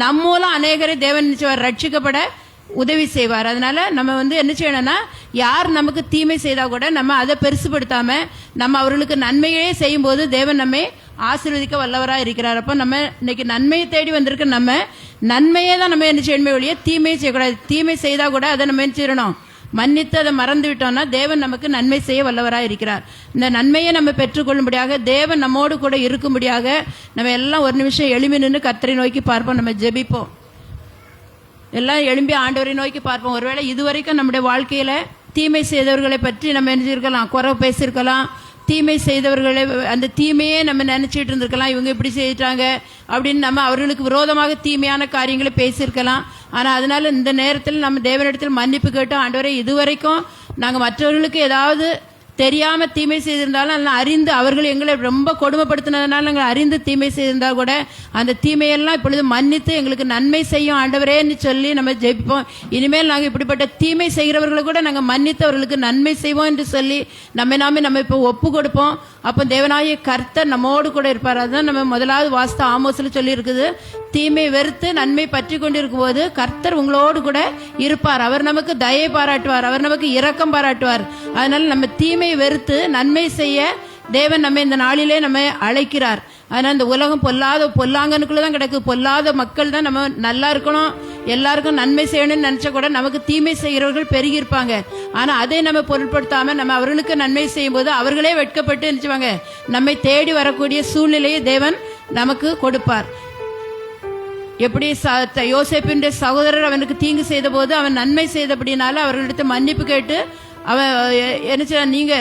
நம் மூலம் அநேகரை தேவன் ரட்சிக்கப்பட உதவி செய்வார். அதனால நம்ம என்ன செய்யணும்னா, யார் நமக்கு தீமை செய்தா கூட நம்ம அதை பெருசுபடுத்தாம நம்ம அவர்களுக்கு நன்மையே செய்யும் போது தேவன் நம்மை ஆசீர்வதிக்க வல்லவராக இருக்கிறார். அப்போ நம்ம இன்னைக்கு நன்மையை தேடி வந்திருக்க நம்ம நன்மையே தான் நம்ம என்ன செய்யணுமே ஒழிய தீமையை செய்யக்கூடாது. தீமை செய்தா கூட அதை நம்ம என்ன செய்யணும், மன்னித்து அதை மறந்து விட்டோம்னா தேவன் நமக்கு நன்மை செய்ய வல்லவராக இருக்கிறார். இந்த நன்மையை நம்ம பெற்றுக்கொள்ளும்படியாக தேவன் நம்மோடு கூட இருக்கும்படியாக நம்ம எல்லாம் ஒரு நிமிஷம் எழும்பி நின்று கர்த்தரை நோக்கி பார்ப்போம். நம்ம ஜெபிப்போம். எல்லாம் எழும்பி ஆண்டவரை நோக்கி பார்ப்போம். ஒருவேளை இதுவரைக்கும் நம்முடைய வாழ்க்கையில தீமை செய்தவர்களை பற்றி நம்ம நினைச்சிருக்கலாம், குறை பேசியிருக்கலாம், தீமை செய்தவர்களை அந்த தீமையே நம்ம நினைச்சிட்டு இருந்திருக்கலாம், இவங்க இப்படி செய்யிட்டாங்க அப்படின்னு நம்ம அவர்களுக்கு விரோதமாக தீமையான காரியங்களை பேசியிருக்கலாம். ஆனா அதனால இந்த நேரத்தில் நம்ம தேவனிடத்தில் மன்னிப்பு கேட்டோம். ஆண்டவரே, இதுவரைக்கும் நாங்கள் மற்றவர்களுக்கு ஏதாவது தெரியாம தீமை செய்திருந்தாலும் அறிந்து அவர்கள் எங்களை ரொம்ப கொடுமைப்படுத்தினதுனால நாங்கள் அறிந்து தீமை செய்திருந்தா கூட அந்த தீமையெல்லாம் இப்பொழுது மன்னித்து எங்களுக்கு நன்மை செய்யும் ஆண்டவரேன்னு சொல்லி நம்ம ஜெபிப்போம். இனிமேல் நாங்கள் இப்படிப்பட்ட தீமை செய்கிறவர்களை கூட நாங்கள் மன்னித்து அவர்களுக்கு நன்மை செய்வோம் என்று சொல்லி நம்ம இப்போ ஒப்பு கொடுப்போம். அப்போ தேவனாகிய கர்த்தர் நம்மோடு கூட இருப்பார். அதுதான் நம்ம முதலாவது வாஸ்து ஆமோஸ்ல சொல்லி இருக்குது, தீமை வெறுத்து நன்மை பற்றி கொண்டிருக்கும் போது கர்த்தர் உங்களோடு கூட இருப்பார். அவர் நமக்கு தயை பாராட்டுவார், அவர் நமக்கு இரக்கம் பாராட்டுவார். அதனால நம்ம தீமை வெறுத்து நன்மை செய்ய தேவன் நம்ம இந்த நாளிலே நம்ம அழைக்கிறார். அதனால இந்த உலகம் பொல்லாங்கனுக்குள்ளதான் கிடக்கு. பொல்லாத மக்கள் தான் நம்ம நல்லா இருக்கணும், எல்லாருக்கும் நன்மை செய்யணும்னு நினைச்ச கூட நமக்கு தீமை செய்கிறவர்கள் பெருகி இருப்பாங்க. ஆனா அதை நம்ம பொருட்படுத்தாம நம்ம அவர்களுக்கு நன்மை செய்யும் போது அவர்களே வெட்கப்பட்டு நினைச்சுவாங்க, நம்மை தேடி வரக்கூடிய சூழ்நிலையை தேவன் நமக்கு கொடுப்பார். எப்படி யோசேப்பின் சகோதரர் அவனுக்கு தீங்கு செய்த போது அவன் நன்மை செய்தபடினால அவர்களிடத்து மன்னிப்பு கேட்டு அவன் என்ன நீங்க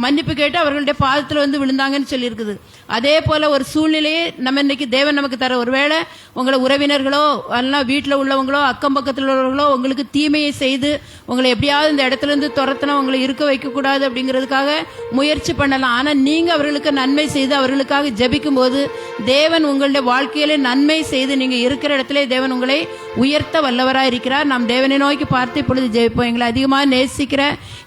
மன்னிப்பு கேட்டு அவர்களுடைய பாதத்தில் விழுந்தாங்கன்னு சொல்லியிருக்குது. அதே போல ஒரு சூழ்நிலையை நம்ம இன்னைக்கு தேவன் நமக்கு தர. ஒருவேளை உங்களை உறவினர்களோ எல்லாம் வீட்டில் உள்ளவங்களோ அக்கம் பக்கத்தில் உள்ளவர்களோ உங்களுக்கு தீமையை செய்து உங்களை எப்படியாவது இந்த இடத்துல இருந்து துரத்தினா உங்களை இருக்க வைக்கக்கூடாது அப்படிங்கிறதுக்காக முயற்சி பண்ணலாம். ஆனால் நீங்கள் அவர்களுக்கு நன்மை செய்து அவர்களுக்காக ஜெபிக்கும் போது தேவன் உங்களுடைய வாழ்க்கையிலே நன்மை செய்து நீங்கள் இருக்கிற இடத்துல தேவன் உங்களை உயர்த்த வல்லவராக இருக்கிறார். நாம் தேவனை நோக்கி பார்த்து இப்பொழுது ஜெபிப்போம். எங்களை அதிகமாக நேசிக்கிற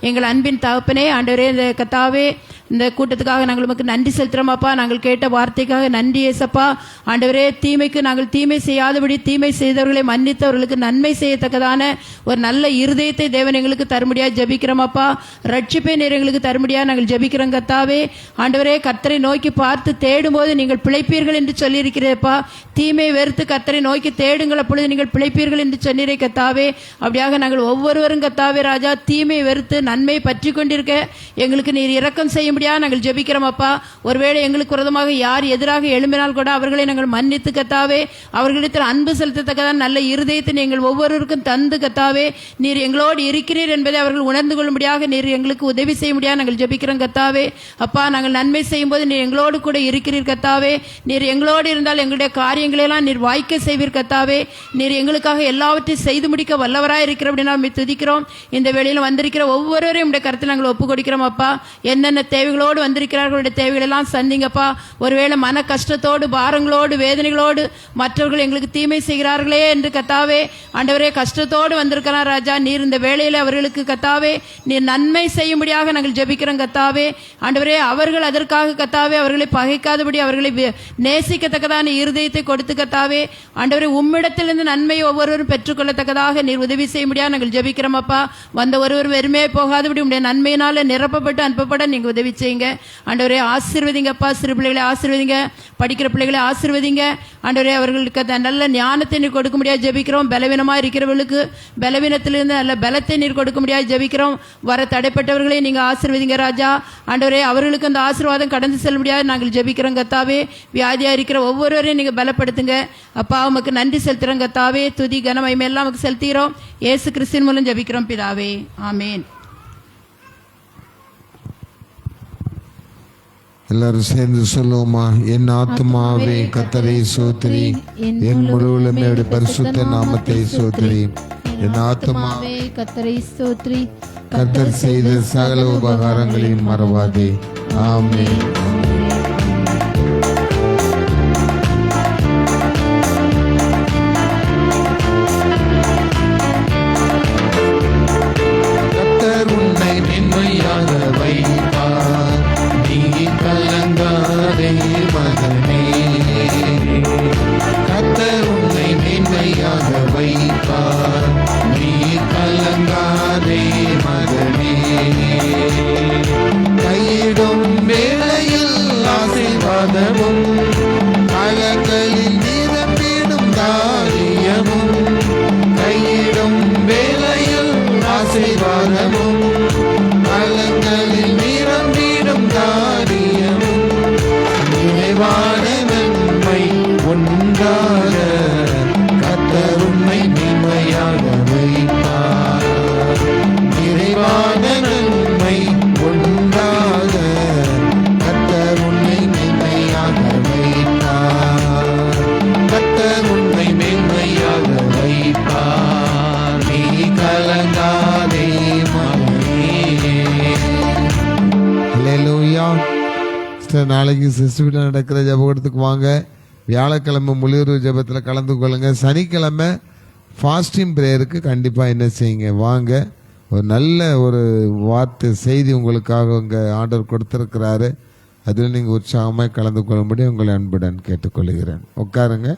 எங்கள் அன்பின் தகப்பனே, ஆண்டவரே, இந்த கர்த்தாவே, இந்த கூட்டத்துக்காக நாங்கள் உமக்கு நன்றி செலுத்துறோமாப்பா. நாங்கள் கேட்ட வார்த்தைக்காக நன்றி ஏசப்பா. ஆண்டவரே, தீமைக்கு நாங்கள் தீமை செய்யாதபடி தீமை செய்தவர்களை மன்னித்தவர்களுக்கு நன்மை செய்யத்தக்கதான ஒரு நல்ல இருதயத்தை தேவன் எங்களுக்கு தரும்படியா ஜெபிக்கிறோமாப்பா. ரட்சிப்பை நீர் எங்களுக்கு தரும்படியா நாங்கள் ஜெபிக்கிறோம் கர்த்தாவே. ஆண்டவரே, கர்த்தரை நோக்கி பார்த்து தேடும்போது நீங்கள் பிழைப்பீர்கள் என்று சொல்லியிருக்கிறேப்பா. தீமை வெறுத்து கர்த்தரை நோக்கி தேடுங்கள், அப்பொழுது நீங்கள் பிழைப்பீர்கள் என்று சொன்னீரே கர்த்தாவே. அப்படியாக நாங்கள் ஒவ்வொருவரும் கர்த்தாவே ராஜா தீமை வெறுத்து நன்மை பற்றி கொண்டிருக்க எங்களுக்கு நீர் இரக்கம் செய்யும்படியா நாங்கள் ஜெபிக்கிறோம் அப்பா. ஒருவேளை எங்களுக்கு விரோதமாக யார் எதிராக எழும்பினால் கூட அவர்களை நாங்கள் மன்னித்து கர்த்தாவே அவர்களிடத்தில் அன்பு செலுத்தத்தக்கதான் நல்ல இருதயத்தை நீங்கள் ஒவ்வொருவருக்கும் தந்து கர்த்தாவே நீர் எங்களோடு இருக்கிறீர் என்பதை அவர்கள் உணர்ந்து கொள்ளும்படியாக நீர் எங்களுக்கு உதவி செய்ய முடியாது நாங்கள் ஜெபிக்கிறோம் கர்த்தாவே. அப்பா, நாங்கள் நன்மை செய்யும் போது நீர் எங்களோடு கூட இருக்கிறீர் கர்த்தாவே. நீர் எங்களோடு இருந்தால் எங்களுடைய காரியங்களெல்லாம் நீர் வாய்க்க செய்வீர் கர்த்தாவே. நீர் எங்களுக்காக எல்லாவற்றையும் செய்து முடிக்க வல்லவராக இருக்கிற அப்படின்னா நம்ம துதிக்கிறோம். இந்த வேளையில் வந்திருக்கிற ஒவ்வொருவரையும் உடைய கருத்தில் நாங்கள் ஒப்பு கொடுக்கிறோம் அப்பா. என்னென்ன தேவைகளோடு வந்திருக்கிறார்களுடைய தேவைகளெல்லாம் சந்திங்கப்பா. ஒருவேளை மன கஷ்டத்தோடு பாரங்களோடு வேதனைகளோடு மற்றவர்கள் எங்களுக்கு தீமை செய்கிறார்களே என்று கர்த்தாவே ஆண்டவரே கஷ்டத்தோடு வந்திருக்கிறார் ராஜா. நீர் இந்த வேளையில் அவர்களுக்கு கர்த்தாவே நீர் நன்மை செய்யும்படியாக நாங்கள் ஜெபிக்கிறோம் கர்த்தாவே. ஆண்டவரே, அவர்கள் அதற்காக கர்த்தாவே அவர்களை பகைக்காதபடி அவர்களை நேசிக்கத்தக்கதான இருதயத்தை கொடுத்து கர்த்தாவே ஆண்டவரே உம்மிடத்திலிருந்து நன்மை ஒவ்வொருவரும் பெற்றுக்கொள்ளத்தக்கதாக நீர் உதவி செய்யும்படியாக நாங்கள் ஜெபிக்கிறோம் அப்பா. வந்த ஒருவர் வெறுமையை போகாதபடி உடைய நன்மையினால நிரப்பப்பட்டு அனுப்பப்பட நீங்க உதவி செய்யுங்க ஆண்டவரே. ஆசீர்வதிங்கப்பா. சிறு பிள்ளைகளை ஆசீர்வதிங்க, படிக்கிற பிள்ளைகளை ஆசீர்வதிங்க ஆண்டவரே. அவர்களுக்கு நல்ல ஞானத்தை நீர் கொடுக்க முடியாது ஜெபிக்கிறோம். பலவீனமாக இருக்கிறவர்களுக்கு பலவீனத்திலிருந்து நல்ல பலத்தை நீர் கொடுக்க முடியாது ஜெபிக்கிறோம். வர தடைப்பட்டவர்களை நீங்க ஆசீர்வதிங்க ராஜா. ஆண்டவரே, அவர்களுக்கு அந்த ஆசீர்வாதம் கடந்து செல்ல முடியாது நாங்கள் ஜெபிக்கிறோம் கர்த்தாவே. வியாதியா இருக்கிற ஒவ்வொருவரையும் நீங்க பலப்படுத்துங்க அப்பா. உமக்கு நன்றி செலுத்துறோம் கர்த்தாவே. துதி கனமகிமை எல்லாம் நமக்கு செலுத்துகிறோம். இயேசு கிறிஸ்துவின் மூலம் ஜெபிக்கிறோம் பிதாவே, ஆமேன். எல்லாரும் சேர்ந்து சொல்லுவோமா? என் ஆத்துமாவே கர்த்தரை சோத்திரி, என் முழுவதுமே பரிசுத்த நாமத்தை சோத்திரி. என் ஆத்துமாவே கர்த்தரை ஸ்தோத்திரி, கர்த்தர் செய்த சகல உபகாரங்களையும் மறவாதே. ஆமென். கர்த்தர் ஆசீர்வாதமும் பலங்களில் நிரம்பிடும் காரியமும் நிறைவான நன்மை உண்டாக கர்த்தர் உம்மை மேன்மையாக வைப்பார். நிறைவான நன்மை உண்டாக கர்த்தர் உன்னை மேன்மையாக வைப்பார். கர்த்தர் உன்னை மேன்மையாக வைப்பார். நீ கலங்காதே மகனே. அல்லேலூயா. சிஸ்டர், நாளைக்கு சிஸ்டர் நடக்கிற ஜெபத்துக்கு வாங்க. வியாழக்கிழமை முழுவதும் ஜெபத்தில் கலந்து கொள்ளுங்க. சனிக்கிழமை ஃபாஸ்டிங் ப்ரேயருக்கு கண்டிப்பாக என்ன செய்யுங்க, வாங்க. ஒரு நல்ல ஒரு வார்த்தை செய்தி உங்களுக்காக உங்கள் ஆர்டர் கொடுத்துருக்கிறாரு. அதில் நீங்கள் உற்சாகமாக கலந்து கொள்ளும்படி உங்களை அன்புடன் கேட்டுக்கொள்கிறேன். உட்காருங்க.